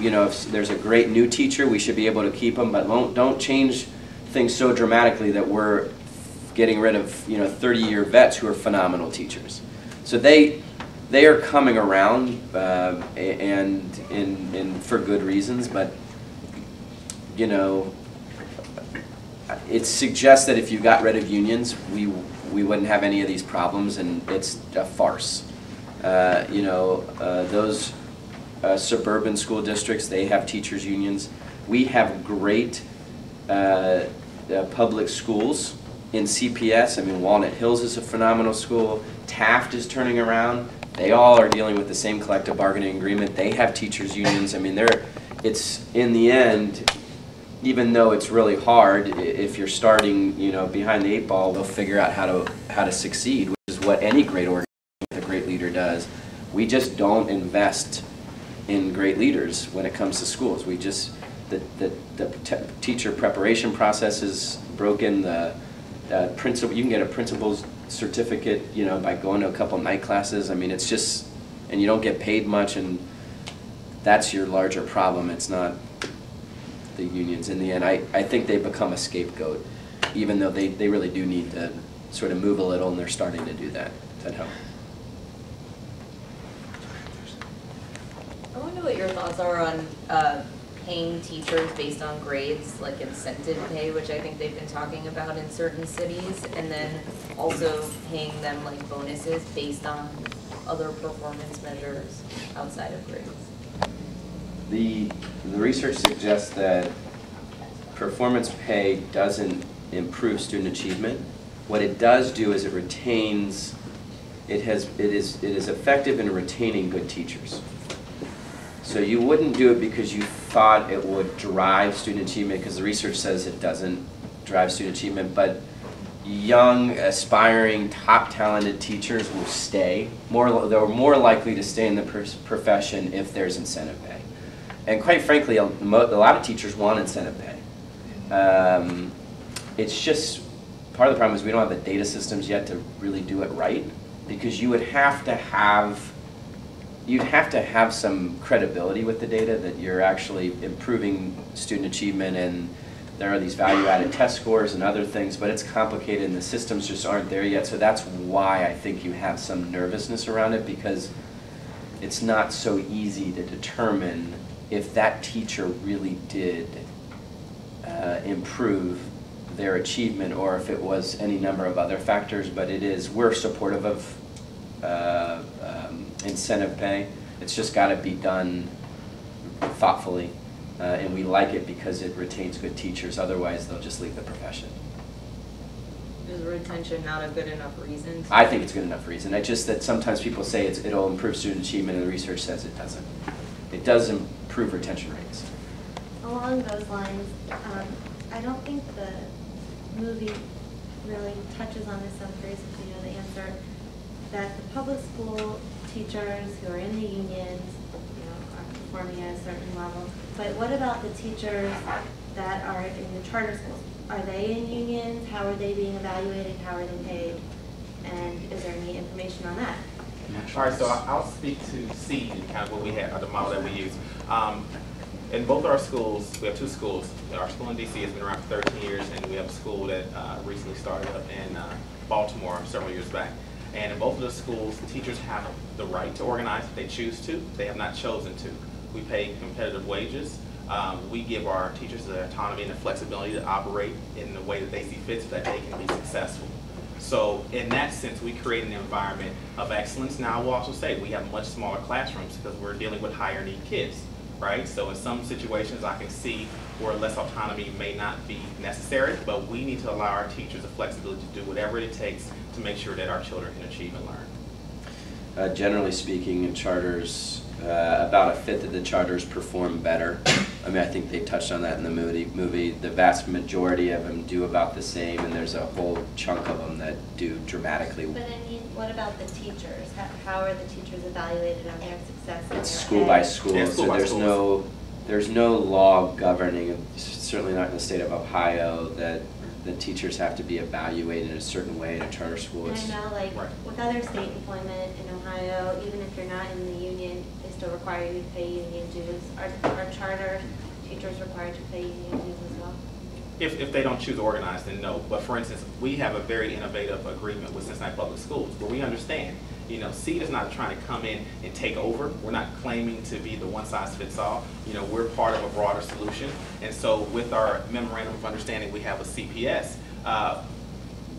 Speaker 1: if there's a great new teacher, we should be able to keep them, but don't change things so dramatically that we're getting rid of 30-year vets who are phenomenal teachers. So they are coming around, and for good reasons, but you know, it suggests that if you got rid of unions, we wouldn't have any of these problems, and it's a farce. You know, those suburban school districts, they have teachers' unions. We have great public schools in CPS. I mean, Walnut Hills is a phenomenal school. Taft is turning around. They all are dealing with the same collective bargaining agreement. They have teachers' unions. I mean, it's in the end, even though it's really hard, if you're starting, you know, behind the 8 ball, they'll figure out how to succeed, which is what any great organization with a great leader does. We just don't invest in great leaders when it comes to schools. We just, the teacher preparation process is broken. The principal, you can get a principal's certificate, you know, by going to a couple night classes. I mean, it's just, and you don't get paid much, and that's your larger problem. It's not the unions. In the end, I think they've become a scapegoat, even though they really do need to sort of move a little, and they're starting to do that. Does that help?
Speaker 9: I wonder what your thoughts are on paying teachers based on grades, like incentive pay, which I think they've been talking about in certain cities, and then also paying them like bonuses based on other performance measures outside of grades.
Speaker 1: The research suggests that performance pay doesn't improve student achievement. What it does do is it retains, it is effective in retaining good teachers. So you wouldn't do it because you thought it would drive student achievement, because the research says it doesn't drive student achievement, but young, aspiring, top talented teachers will stay. They're more likely to stay in the profession if there's incentive pay. And quite frankly, a lot of teachers want incentive pay. It's just, part of the problem is we don't have the data systems yet to really do it right, because you would have to have, you'd have to have some credibility with the data that you're actually improving student achievement, and there are these value-added test scores and other things, but it's complicated and the systems just aren't there yet. So that's why I think you have some nervousness around it, because it's not so easy to determine if that teacher really did improve their achievement, or if it was any number of other factors. But it is, we're supportive of incentive pay. It's just got to be done thoughtfully, and we like it because it retains good teachers. Otherwise, they'll just leave the profession.
Speaker 9: Is retention not a good enough reason?
Speaker 1: I think it's good enough reason. It's just that sometimes people say it'll improve student achievement, and the research says it doesn't. It does improve retention rates.
Speaker 10: Along those lines, I don't think the movie really touches on this. I'm curious if you know the answer. That the public school teachers who are in the unions, you know, are performing at a certain level. But what about the teachers that are in the charter schools? Are they in unions? How are they being evaluated? How are they paid? And is there any information on that?
Speaker 3: All right, so I'll speak to C and kind of what we have, the model that we use. In both our schools, we have 2 schools. Our school in DC has been around for 13 years, and we have a school that recently started up in Baltimore several years back. And in both of the schools, teachers have the right to organize if they choose to. They have not chosen to. We pay competitive wages. We give our teachers the autonomy and the flexibility to operate in the way that they see fit so that they can be successful. So in that sense, we create an environment of excellence. Now, I will also say we have much smaller classrooms because we're dealing with higher need kids, right? So in some situations, I can see where less autonomy may not be necessary, but we need to allow our teachers the flexibility to do whatever it takes to make sure that our children can achieve and learn.
Speaker 1: Generally speaking, in charters, about a fifth of the charters perform better. I mean, I think they touched on that in the movie. The vast majority of them do about the same, and there's a whole chunk of them that do dramatically.
Speaker 10: But I mean, what about the teachers? How are the teachers evaluated on their success?
Speaker 1: It's school by school,
Speaker 3: Yeah, school
Speaker 1: so
Speaker 3: by
Speaker 1: there's no law governing, certainly not in the state of Ohio, that the teachers have to be evaluated in a certain way in a charter school.
Speaker 10: And I know, like,
Speaker 3: Right.
Speaker 10: with other state employment in Ohio, even if you're not in the union, they still require you to pay union dues. Are charter teachers required to pay union dues as well?
Speaker 3: If they don't choose to organize, then no. But for instance, we have a very innovative agreement with Cincinnati Public Schools where we understand You know, SEED is not trying to come in and take over. We're not claiming to be the one-size-fits-all. You know, we're part of a broader solution. And so with our memorandum of understanding we have with CPS,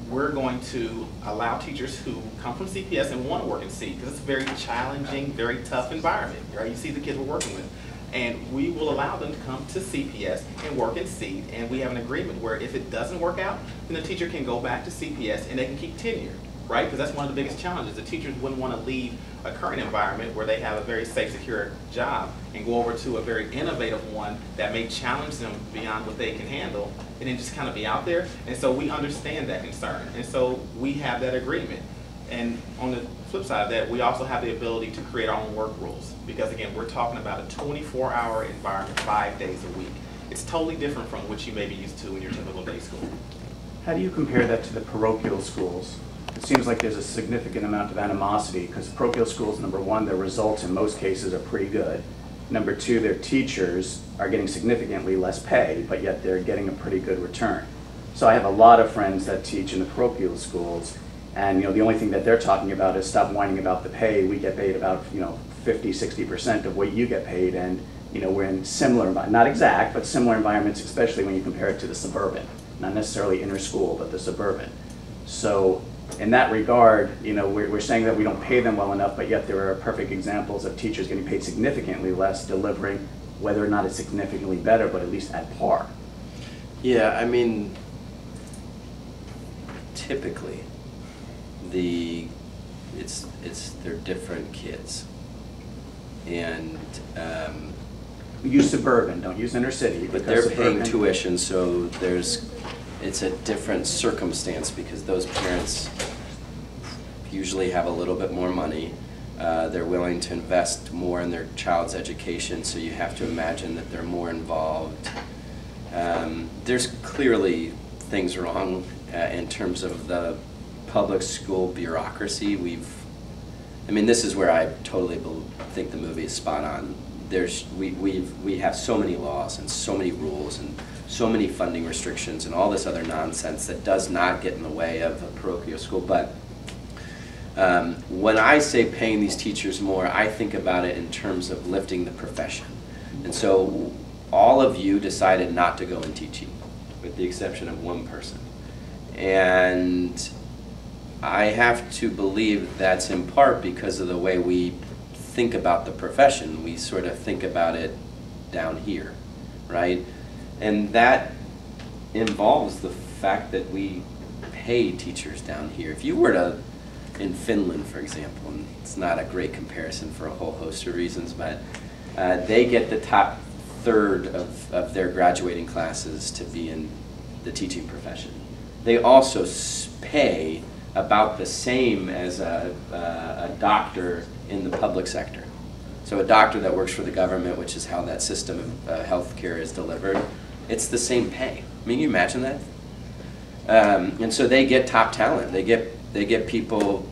Speaker 3: we're going to allow teachers who come from CPS and want to work in SEED, because it's a very challenging, very tough environment, right? You see the kids we're working with. And we will allow them to come to CPS and work in SEED, and we have an agreement where if it doesn't work out, then the teacher can go back to CPS and they can keep tenure, right? Because that's one of the biggest challenges. The teachers wouldn't want to leave a current environment where they have a very safe, secure job and go over to a very innovative one that may challenge them beyond what they can handle, and then just kind of be out there. And so we understand that concern, and so we have that agreement. And on the flip side of that, we also have the ability to create our own work rules, because again, we're talking about a 24-hour environment, 5 days a week. It's totally different from what you may be used to in your typical day school.
Speaker 7: How do you compare that to the parochial schools? It seems like there's a significant amount of animosity, because parochial schools, number one, their results in most cases are pretty good. Number two, their teachers are getting significantly less pay, but yet they're getting a pretty good return. So I have a lot of friends that teach in the parochial schools, and the only thing that they're talking about is stop whining about the pay. We get paid about 50–60% of what you get paid, and we're in similar, not exact, but similar environments, especially when you compare it to the suburban, not necessarily inner school, but the suburban. So in that regard, we're saying that we don't pay them well enough, but yet there are perfect examples of teachers getting paid significantly less, delivering, whether or not it's significantly better, but at least at par.
Speaker 1: Yeah, I mean, typically, they're different kids, and
Speaker 7: use suburban, don't use inner city.
Speaker 1: But they're paying tuition, so it's a different circumstance, because those parents usually have a little bit more money. They're willing to invest more in their child's education, so you have to imagine that they're more involved. There's clearly things wrong in terms of the public school bureaucracy. This is where I totally think the movie is spot on. We have so many laws and so many rules and so many funding restrictions and all this other nonsense that does not get in the way of a parochial school. But when I say paying these teachers more, I think about it in terms of lifting the profession. And so all of you decided not to go in teaching, with the exception of one person. And I have to believe that's in part because of the way we think about the profession. We sort of think about it down here, right? And that involves the fact that we pay teachers down here. If you were in Finland, for example, and it's not a great comparison for a whole host of reasons, but they get the top third of their graduating classes to be in the teaching profession. They also pay about the same as a doctor in the public sector. So a doctor that works for the government, which is how that system of healthcare is delivered, it's the same pay. I mean, can you imagine that? And so they get top talent. They get people,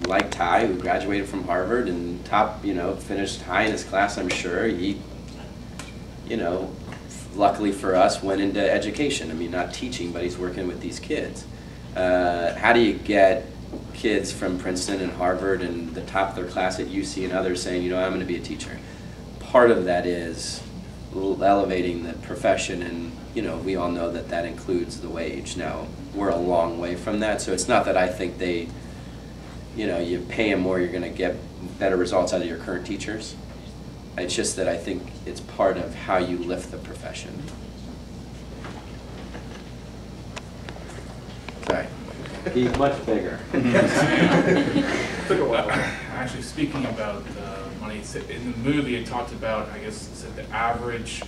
Speaker 1: like Ty, who graduated from Harvard and finished high in his class, I'm sure. He, luckily for us, went into education. I mean, not teaching, but he's working with these kids. How do you get kids from Princeton and Harvard and the top of their class at UC and others saying, I'm going to be a teacher? Part of that is elevating the profession, and we all know that includes the wage. Now, we're a long way from that, so it's not that I think you pay them more, you're going to get better results out of your current teachers. It's just that I think it's part of how you lift the profession. Sorry. He's much bigger.
Speaker 3: Took a while.
Speaker 11: Actually, speaking about money, in the movie it talked about, I guess it said the average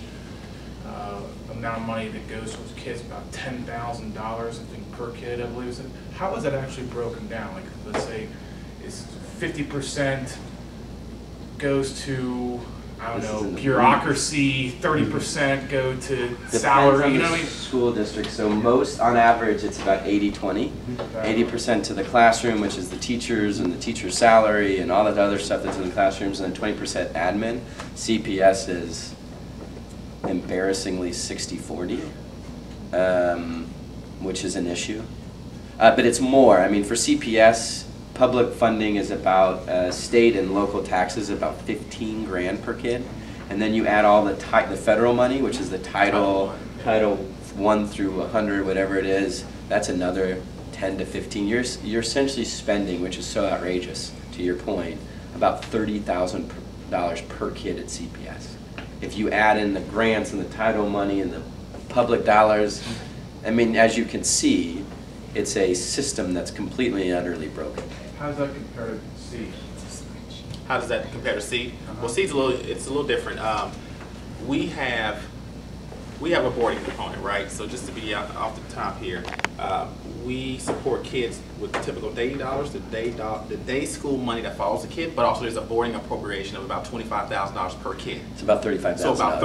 Speaker 11: amount of money that goes towards kids, about $10,000, I think, per kid, I believe it said. How is that actually broken down? Like, let's say, is 50% goes to, I don't know, bureaucracy, 30% go to salary,
Speaker 1: Depends on the school district. So most, on average, it's about 80-20. 80% to the classroom, which is the teachers and the teacher's salary and all that other stuff that's in the classrooms, and then 20% admin. CPS is embarrassingly 60-40, which is an issue. But it's more. I mean, for CPS, public funding is about, state and local taxes, about 15 grand per kid. And then you add all the federal money, which is the Title 1 through 100, whatever it is, that's another 10 to 15 years. You're essentially spending, which is so outrageous, to your point, about $30,000 per kid at CPS. If you add in the grants and the title money and the public dollars, I mean, as you can see, it's a system that's completely and utterly broken.
Speaker 11: How does that compare to C?
Speaker 3: How does that compare to C? Well, C's a little different. We have a boarding component, right? So just to be off the top here, we support kids with typical day dollars, the day school money that follows the kid, but also there's a boarding appropriation of about $25,000 per kid.
Speaker 1: It's about $35,000.
Speaker 3: So about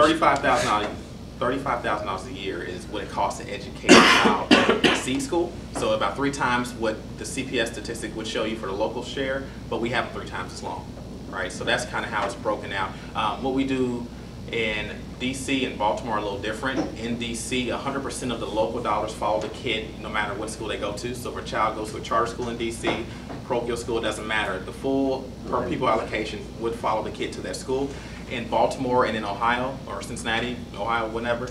Speaker 3: $35,000 a year is what it costs to educate a child in C school. So about 3 times what the CPS statistic would show you for the local share, but we have it 3 times as long, right? So that's kind of how it's broken out. What we do in DC and Baltimore are a little different. In DC, 100% of the local dollars follow the kid no matter what school they go to. So if a child goes to a charter school in DC, parochial school, it doesn't matter. The full per pupil allocation would follow the kid to that school. In Baltimore and in Ohio, or Cincinnati, Ohio, whatever,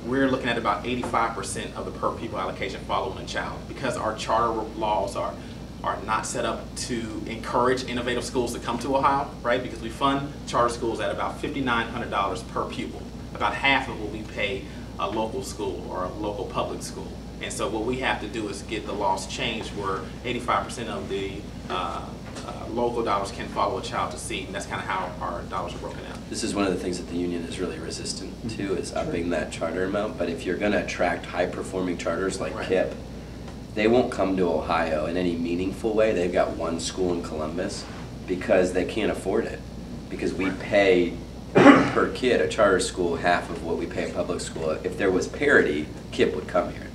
Speaker 3: we're looking at about 85% of the per pupil allocation following a child, because our charter laws are not set up to encourage innovative schools to come to Ohio, right? Because we fund charter schools at about $5,900 per pupil. About half of what we pay a local school or a local public school. And so what we have to do is get the laws changed where 85% of the local dollars can follow a child to C, and that's kind of how our dollars are broken out.
Speaker 1: This is one of the things that the union is really resistant to, is upping that charter amount. But if you're going to attract high-performing charters like KIPP, they won't come to Ohio in any meaningful way. They've got one school in Columbus because they can't afford it. Because we pay per kid a charter school half of what we pay a public school. If there was parity, KIPP would come here.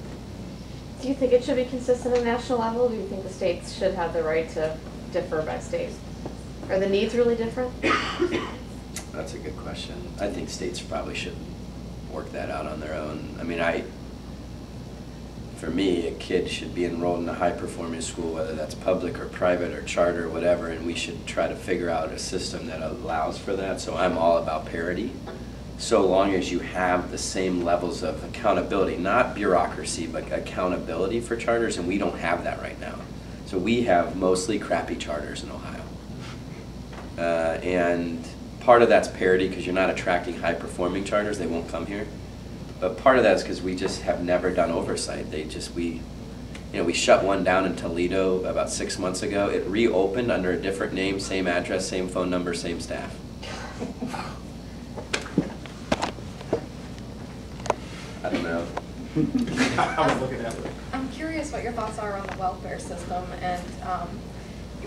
Speaker 12: Do you think it should be consistent at national level? Do you think the states should have the right to differ by state? Are the needs really different?
Speaker 1: That's a good question. I think states probably should work that out on their own. I mean, for me, a kid should be enrolled in a high-performing school, whether that's public or private or charter or whatever, and we should try to figure out a system that allows for that. So I'm all about parity, so long as you have the same levels of accountability, not bureaucracy, but accountability for charters, and we don't have that right now. So we have mostly crappy charters in Ohio. And part of that's parity because you're not attracting high-performing charters, they won't come here. But part of that is because we just have never done oversight. We shut one down in Toledo about 6 months ago. It reopened under a different name, same address, same phone number, same staff. I don't know.
Speaker 3: I was looking at it.
Speaker 13: I'm curious what your thoughts are on the welfare system, and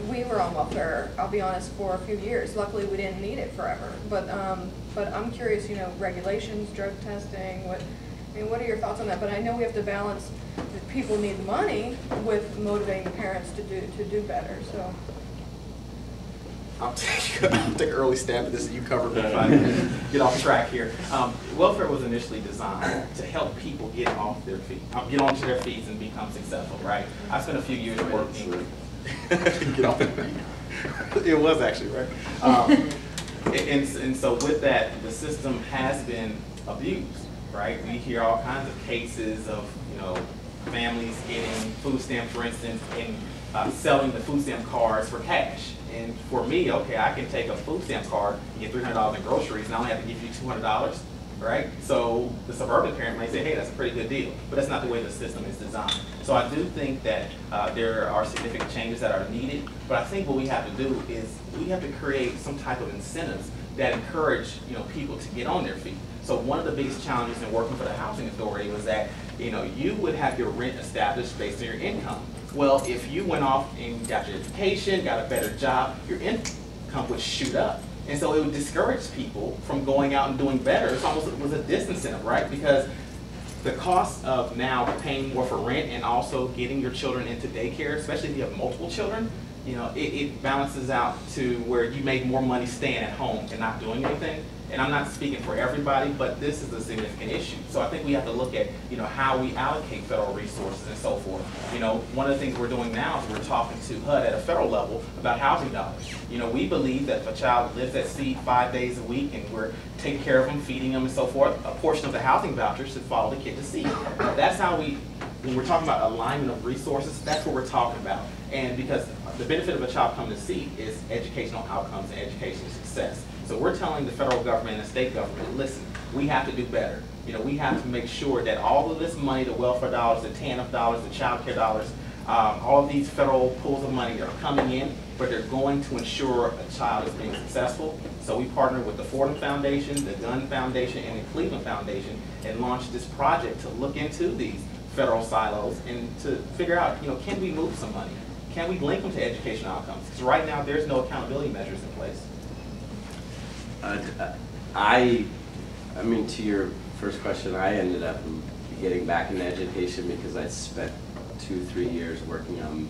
Speaker 13: we were on welfare, I'll be honest, for a few years. Luckily, we didn't need it forever. But I'm curious, regulations, drug testing. What are your thoughts on that? But I know we have to balance that people need the money with motivating the parents to do better. So.
Speaker 3: I'll take an early stab at this. You covered me if I get off track here. Welfare was initially designed to help people get off their feet, get onto their feet and become successful, right? I spent a few years working. Get off their feet. It was actually, right? And so with that, the system has been abused, right? We hear all kinds of cases of, families getting food stamps, for instance, and selling the food stamp cards for cash. And for me, okay, I can take a food stamp card and get $300 in groceries, and I only have to give you $200, right? So the suburban parent may say, hey, that's a pretty good deal, but that's not the way the system is designed. So I do think that there are significant changes that are needed, but I think what we have to do is we have to create some type of incentives that encourage people to get on their feet. So one of the biggest challenges in working for the housing authority was that you would have your rent established based on your income. Well, if you went off and got your education, got a better job, your income would shoot up. And so it would discourage people from going out and doing better. It was a disincentive, right? Because the cost of now paying more for rent and also getting your children into daycare, especially if you have multiple children, it balances out to where you make more money staying at home and not doing anything. And I'm not speaking for everybody, but this is a significant issue. So I think we have to look at, how we allocate federal resources and so forth. You know, one of the things we're doing now is we're talking to HUD at a federal level about housing dollars. You know, we believe that if a child lives at sea 5 days a week and we're taking care of them, feeding them and so forth, a portion of the housing voucher should follow the kid to sea. That's how when we're talking about alignment of resources, that's what we're talking about. And because the benefit of a child coming to sea is educational outcomes and educational success. So we're telling the federal government and the state government, listen, we have to do better. You know, we have to make sure that all of this money, the welfare dollars, the TANF dollars, the child care dollars, all of these federal pools of money are coming in, but they're going to ensure a child is being successful. So we partner with the Fordham Foundation, the Gunn Foundation, and the Cleveland Foundation and launched this project to look into these federal silos and to figure out, you know, can we move some money? Can we link them to educational outcomes? Because right now there's no accountability measures in place.
Speaker 1: I mean, to your first question, I ended up getting back into education because I spent 2-3 years working on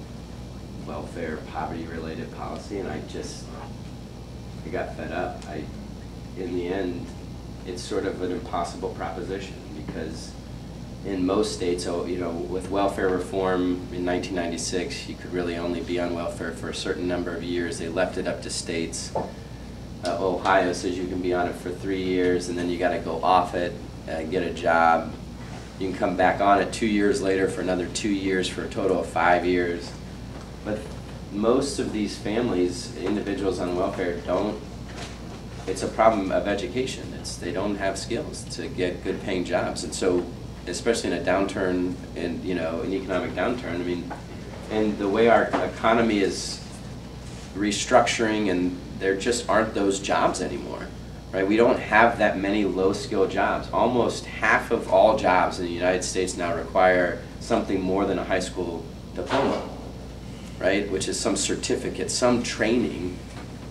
Speaker 1: welfare, poverty-related policy, and I got fed up. In the end, it's sort of an impossible proposition because in most states, you know, with welfare reform in 1996, you could really only be on welfare for a certain number of years. They left it up to states. Ohio says you can be on it for 3 years and then you got to go off it, get a job. You can come back on it 2 years later for another 2 years for a total of 5 years. But most of these families, individuals on welfare, it's a problem of education. They don't have skills to get good paying jobs. And so, especially in a downturn, an economic downturn, I mean, and the way our economy is restructuring and there just aren't those jobs anymore, right? We don't have that many low-skill jobs. Almost half of all jobs in the United States now require something more than a high school diploma, right? Which is some certificate, some training,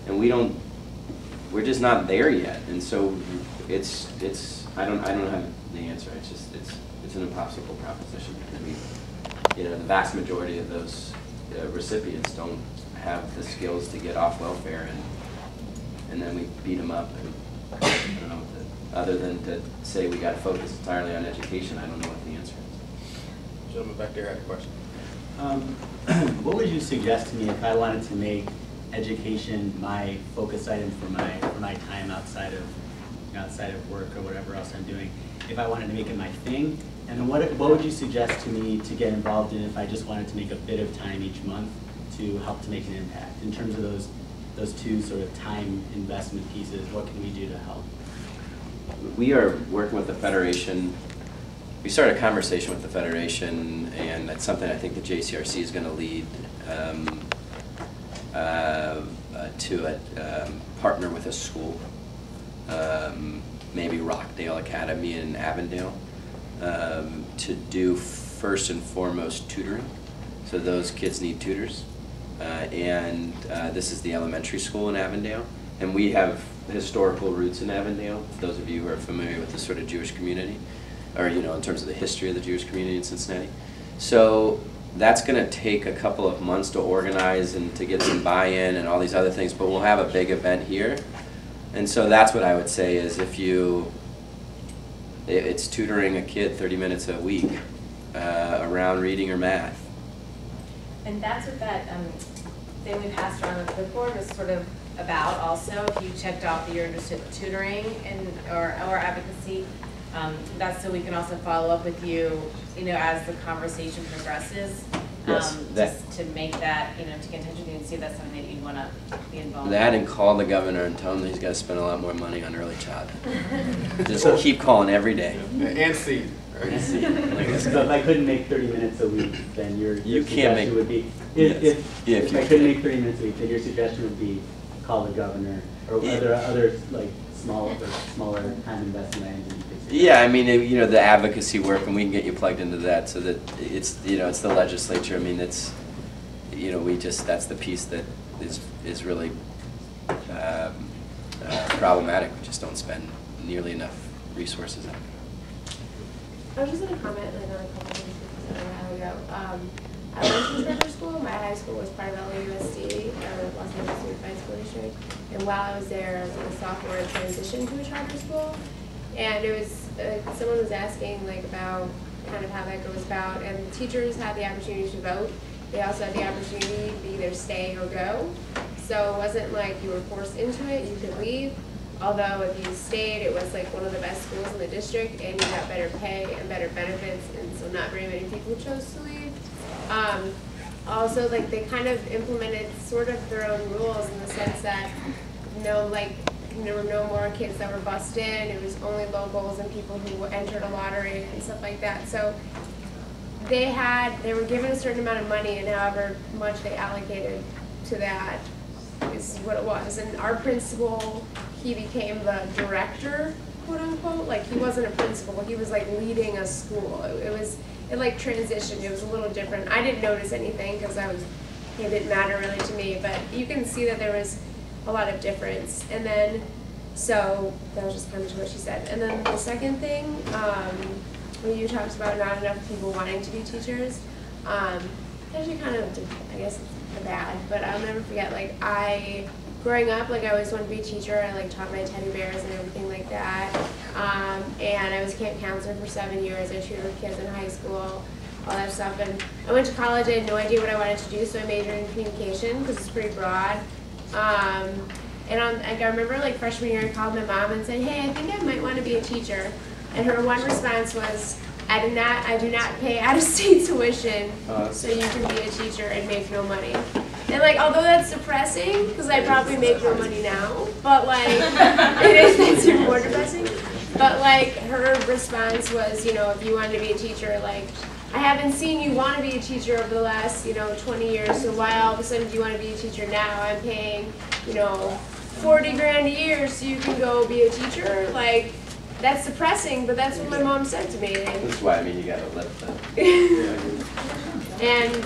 Speaker 1: and we're just not there yet. And so I don't have the answer. It's an impossible proposition. I mean, you know, the vast majority of those recipients don't have the skills to get off welfare, and then we beat them up. And I don't know other than to say we got to focus entirely on education, I don't know what the answer is.
Speaker 3: Gentleman back there had a question.
Speaker 14: What would you suggest to me if I wanted to make education my focus item for my time outside of work or whatever else I'm doing? If I wanted to make it my thing, and then what would you suggest to me to get involved in if I just wanted to make a bit of time each month to help to make an impact? In terms of those two sort of time investment pieces, what can we do to help?
Speaker 1: We are working with the Federation. We started a conversation with the Federation, and that's something I think the JCRC is going to lead to partner with a school, maybe Rockdale Academy in Avondale, to do first and foremost tutoring. So those kids need tutors. And this is the elementary school in Avondale. And we have historical roots in Avondale, those of you who are familiar with the sort of Jewish community, or in terms of the history of the Jewish community in Cincinnati. So that's going to take a couple of months to organize and to get some buy-in and all these other things, but we'll have a big event here. And so that's what I would say is it's tutoring a kid 30 minutes a week around reading or math.
Speaker 2: And that's what that thing we passed around the clipboard was sort of about also. If you checked off that you're interested in tutoring or advocacy, that's so we can also follow up with you, as the conversation progresses.
Speaker 1: Yes,
Speaker 2: just to make that, to get in touch with you and see if that's something that you'd want to be involved in.
Speaker 1: That and call the governor and tell him that he's got to spend a lot more money on early childhood. Just keep calling every day.
Speaker 3: And seed.
Speaker 1: Right?
Speaker 14: So if I couldn't make 30 minutes a week, then your suggestion would be, if I couldn't make 30 minutes a week, then your suggestion would be call the governor, or are there other like smaller time investment items that you could suggest?
Speaker 1: Yeah, I mean, the advocacy work, and we can get you plugged into that, so that it's it's the legislature. I mean, it's that's the piece that is really problematic. We just don't spend nearly enough resources on it.
Speaker 4: I was just going to comment on a couple of things we said a while ago. I went to charter school. My high school was part of LAUSD, Los Angeles Unified School District. And while I was there, I was a sophomore and transitioned to a charter school. And it was, someone was asking about kind of how that goes about. And teachers had the opportunity to vote. They also had the opportunity to either stay or go. So it wasn't like you were forced into it, you could leave. Although if you stayed, it was like one of the best schools in the district, and you got better pay and better benefits, and so not very many people chose to leave. Also, like, they kind of implemented sort of their own rules in the sense that there were no more kids that were bussed in. It was only locals and people who entered a lottery and stuff like that. So they were given a certain amount of money, and however much they allocated to that is what it was. And our principal, he became the director, quote unquote. Like, he wasn't a principal, he was like leading a school. It like transitioned. It was a little different. I didn't notice anything because it didn't matter really to me, but you can see that there was a lot of difference. And then, so that was just kind of what she said. And then the second thing, when you talked about not enough people wanting to be teachers, actually kind of, I guess, bad, but I'll never forget, like, growing up, like, I always wanted to be a teacher. I, like, taught my teddy bears and everything like that. And I was a camp counselor for 7 years. I tutored kids in high school, all that stuff. And I went to college. I had no idea what I wanted to do, so I majored in communication because it's pretty broad. And I remember, like, freshman year, I called my mom and said, hey, I think I might want to be a teacher. And her one response was, I do not pay out-of-state tuition, so you can be a teacher and make no money. And, like, although that's depressing, because I probably make no money now, but, like, it's even more depressing. But, like, her response was, you know, if you wanted to be a teacher, like, I haven't seen you want to be a teacher over the last, 20 years, so why all of a sudden do you want to be a teacher now? I'm paying, 40 grand a year so you can go be a teacher. Like, that's depressing, but that's what my mom said to me.
Speaker 1: That's why, you gotta live that.
Speaker 4: And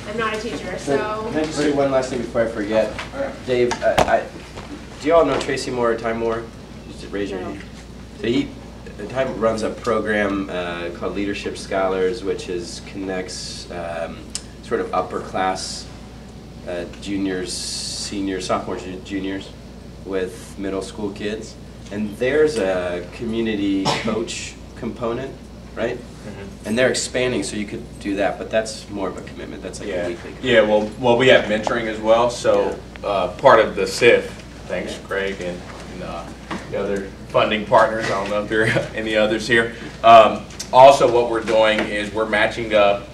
Speaker 4: I'm not a teacher, so.
Speaker 1: Can I just say one last thing before I forget? Dave, do you all know Tracy Moore or Ty Moore? Just raise your hand. So Ty runs a program called Leadership Scholars, which connects sort of upper class juniors, seniors, sophomores, juniors with middle school kids. And there's a community coach component, right? Mm-hmm. And they're expanding, so you could do that, but that's more of a commitment. That's like a weekly commitment.
Speaker 15: Yeah, well, we have mentoring as well. So part of the SIF, thanks Craig and the other funding partners, I don't know if there are any others here. Also what we're doing is we're matching up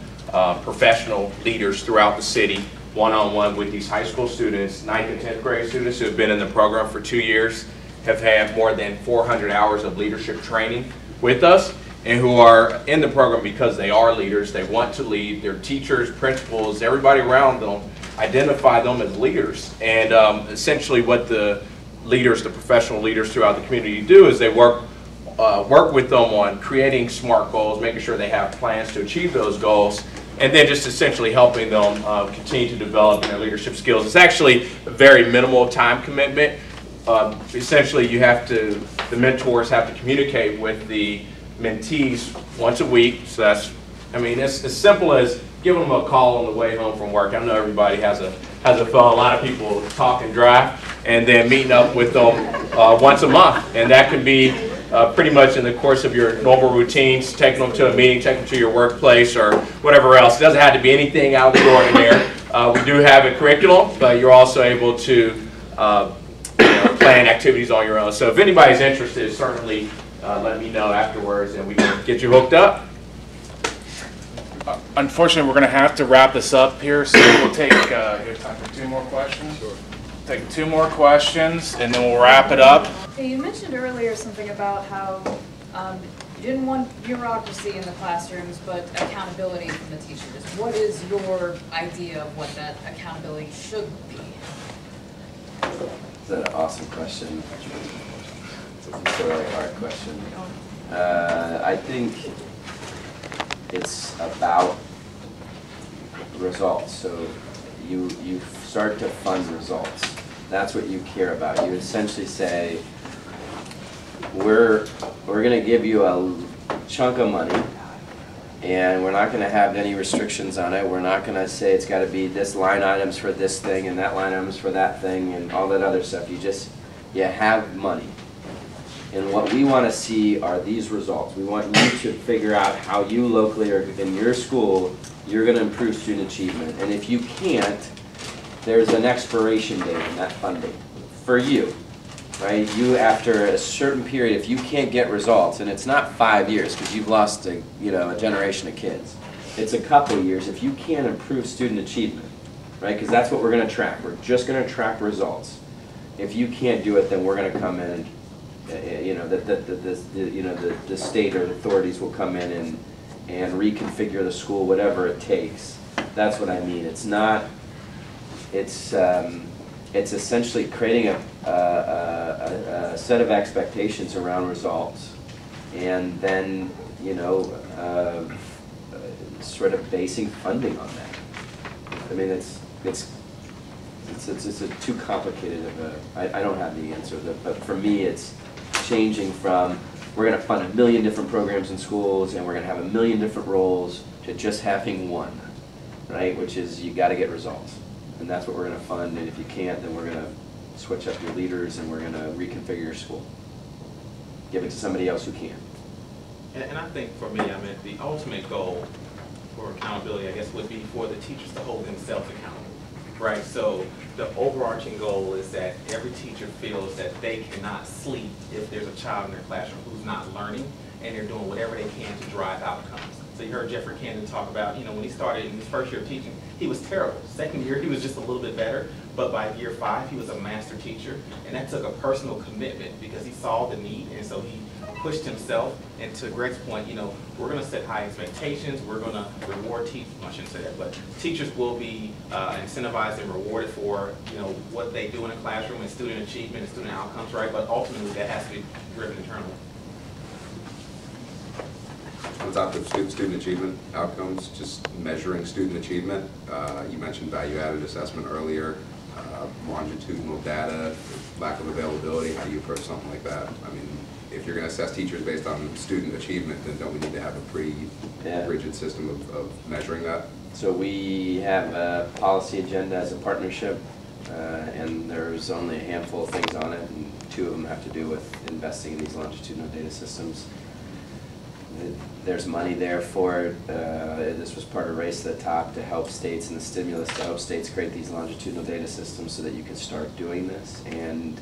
Speaker 15: professional leaders throughout the city one-on-one with these high school students, 9th and 10th grade students who have been in the program for 2 years, have had more than 400 hours of leadership training with us, and who are in the program because they are leaders, they want to lead, their teachers, principals, everybody around them identify them as leaders. And essentially what the leaders, the professional leaders throughout the community do is they work with them on creating SMART goals, making sure they have plans to achieve those goals, and then just essentially helping them continue to develop their leadership skills. It's actually a very minimal time commitment. Essentially the mentors have to communicate with the mentees once a week. So that's, it's as simple as giving them a call on the way home from work. I know everybody has a phone. A lot of people talk and drive, and then meeting up with them once a month. And that could be pretty much in the course of your normal routines, taking them to a meeting, taking them to your workplace or whatever else. It doesn't have to be anything out of the ordinary. We do have a curriculum, but you're also able to plan activities on your own. So if anybody's interested, certainly let me know afterwards and we can get you hooked up.
Speaker 11: Unfortunately, we're going to have to wrap this up here, so we'll take time for 2 more questions. Sure. Take 2 more questions and then we'll wrap it up.
Speaker 6: Hey, you mentioned earlier something about how you didn't want bureaucracy in the classrooms, but accountability from the teachers. What is your idea of what that accountability should be?
Speaker 1: That's an awesome question. It's a really hard question. I think it's about results. So you start to fund results. That's what you care about. You essentially say, we're going to give you a chunk of money, and we're not going to have any restrictions on it. We're not going to say it's got to be this line items for this thing and that line items for that thing and all that other stuff. You have money. And what we want to see are these results. We want you to figure out how you locally or in your school, you're going to improve student achievement. And if you can't, there's an expiration date in that funding for you, right? You, after a certain period, if you can't get results, and it's not 5 years because you've lost a generation of kids. It's a couple of years. If you can't improve student achievement, right? Because that's what we're going to track. We're just going to track results. If you can't do it, then we're going to come in and the state or authorities will come in and reconfigure the school, whatever it takes. That's what I mean. It's not. It's essentially creating a set of expectations around results, and then sort of basing funding on that. I mean, it's too complicated of a. I don't have the answer, but for me, it's changing from we're going to fund 1 million different programs in schools and we're going to have 1 million different roles to just having one, right? Which is you got to get results, and that's what we're going to fund. And if you can't, then we're going to switch up your leaders and we're going to reconfigure your school. Give it to somebody else who can.
Speaker 3: And I think for me, I mean, the ultimate goal for accountability, I guess, would be for the teachers to hold themselves accountable. Right, so the overarching goal is that every teacher feels that they cannot sleep if there's a child in their classroom who's not learning, and they're doing whatever they can to drive outcomes. So you heard Jeffrey Camden talk about, when he started in his first year of teaching, he was terrible. Second year, he was just a little bit better, but by year 5, he was a master teacher, and that took a personal commitment because he saw the need, and so he pushed himself. And to Greg's point, we're going to set high expectations. We're going to reward teachers. I shouldn't say that, but teachers will be incentivized and rewarded for what they do in a classroom and student achievement and student outcomes, right? But ultimately, that has to be driven internally.
Speaker 5: On top of student achievement outcomes, just measuring student achievement. You mentioned value-added assessment earlier, longitudinal data, lack of availability. How do you approach something like that? I mean, if you're going to assess teachers based on student achievement, then don't we need to have a pretty rigid system of measuring that?
Speaker 1: So we have a policy agenda as a partnership, and there's only a handful of things on it, and 2 of them have to do with investing in these longitudinal data systems. There's money there for it. This was part of Race to the Top to help states, and the stimulus to help states create these longitudinal data systems so that you can start doing this. And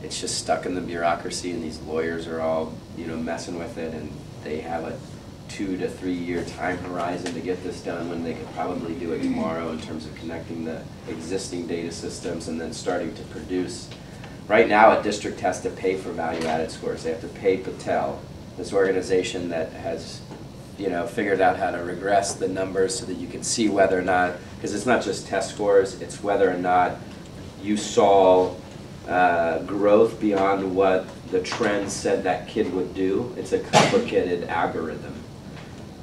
Speaker 1: it's just stuck in the bureaucracy, and these lawyers are all messing with it, and they have a 2 to 3 year time horizon to get this done when they could probably do it tomorrow in terms of connecting the existing data systems and then starting to produce. Right now, a district has to pay for value-added scores. They have to pay Patel, this organization that has figured out how to regress the numbers so that you can see whether or not, because it's not just test scores, it's whether or not you saw growth beyond what the trend said that kid would do. It's a complicated algorithm.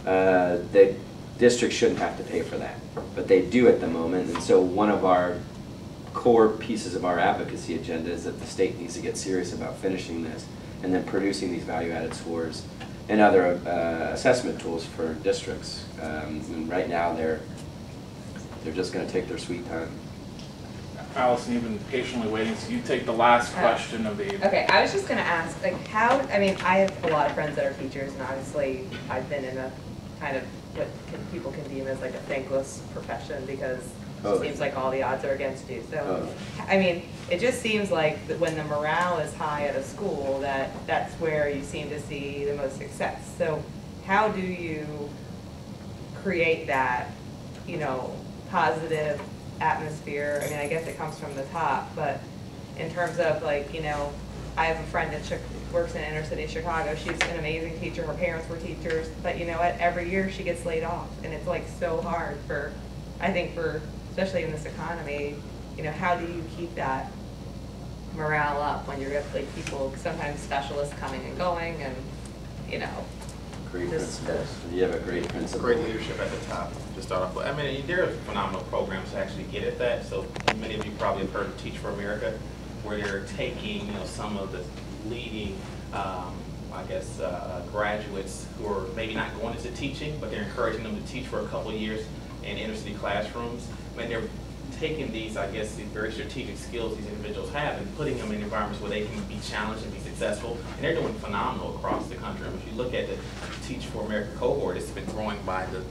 Speaker 1: The district shouldn't have to pay for that, but they do at the moment. And so one of our core pieces of our advocacy agenda is that the state needs to get serious about finishing this and then producing these value-added scores and other assessment tools for districts. And right now they're just going to take their sweet time.
Speaker 11: Allison, you've been patiently waiting, so you take the last question of the evening.
Speaker 6: Okay, I was just going to ask, I have a lot of friends that are teachers, and obviously I've been in a kind of what people can deem as like a thankless profession because it seems like all the odds are against you. So, it just seems like that when the morale is high at a school, that's where you seem to see the most success. So how do you create that, positive atmosphere? I guess it comes from the top, but in terms of I have a friend that works in inner city Chicago. She's an amazing teacher. Her parents were teachers, but you know what? Every year she gets laid off, and it's so hard for especially in this economy. How do you keep that morale up when you're with people, sometimes specialists coming and going, and
Speaker 1: Great principles. You have a great principle.
Speaker 3: Great leadership at the top to start off with. There are phenomenal programs to actually get at that. So many of you probably have heard of Teach for America, where they're taking some of the leading, graduates who are maybe not going into teaching, but they're encouraging them to teach for a couple of years in inner city classrooms. They're taking these, I guess, these very strategic skills these individuals have and putting them in environments where they can be challenged and be successful. And they're doing phenomenal across the country. I mean, if you look at the Teach for America cohort, it's been growing by the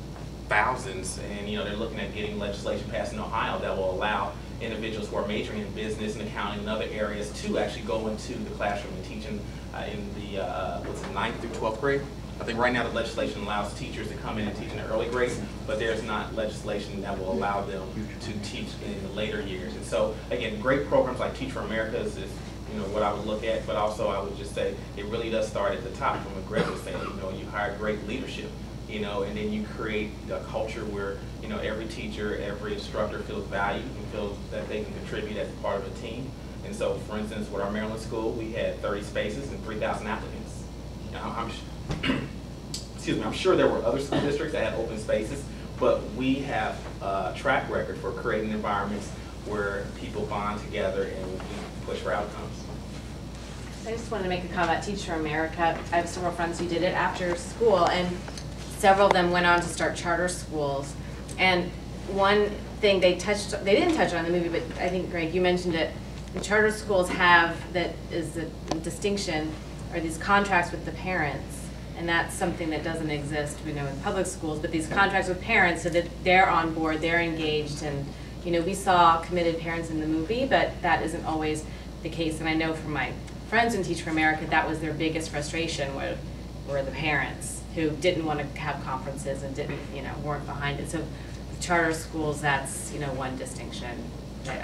Speaker 3: thousands. And, you know, they're looking at getting legislation passed in Ohio that will allow individuals who are majoring in business and accounting and other areas to actually go into the classroom and teach in the, what's it, 9th through 12th grade? I think right now the legislation allows teachers to come in and teach in the early grades, but there's not legislation that will allow them to teach in the later years. And so, again, great programs like Teach for America is you know, what I would look at, but also I would just say it really does start at the top, from what Greg was saying. You know, you hire great leadership, you know, and then you create a culture where, you know, every teacher, every instructor feels valued and feels that they can contribute as part of a team. And so, for instance, with our Maryland school, we had 30 spaces and 3,000 applicants. You know, excuse me, I'm sure there were other school districts that had open spaces, but we have a track record for creating environments where people bond together and we push for outcomes.
Speaker 2: I just wanted to make a comment. Teach for America, I have several friends who did it after school, and several of them went on to start charter schools. And one thing they didn't touch on in the movie, but I think, Greg, you mentioned it, the charter schools have, that is the distinction, are these contracts with the parents. And that's something that doesn't exist, we know, in public schools, but these contracts with parents so that they're on board, they're engaged, and, you know, we saw committed parents in the movie, but that isn't always the case. And I know from my friends in Teach for America, that was their biggest frustration, were the parents who didn't want to have conferences and didn't, you know, weren't behind it. So charter schools, that's, you know, one distinction.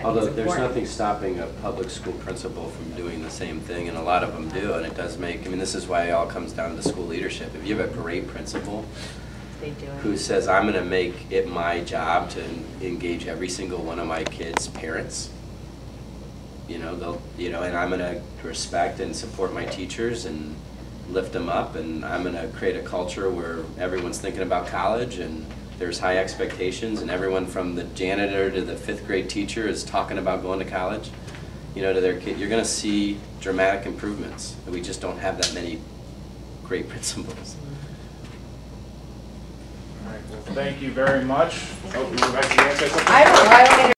Speaker 1: Although there's nothing stopping a public school principal from doing the same thing, and a lot of them do, and it does make, I mean, this is why it all comes down to school leadership. If you have a great principal who says, I'm going to make it my job to engage every single one of my kids' parents, you know, and I'm going to respect and support my teachers and lift them up, and I'm going to create a culture where everyone's thinking about college and there's high expectations, and everyone from the janitor to the 5th grade teacher is talking about going to college, you know, to their kid. You're going to see dramatic improvements. We just don't have that many great principals.
Speaker 11: All right, well, thank you very much. Oh, you go back to the answer.
Speaker 2: I don't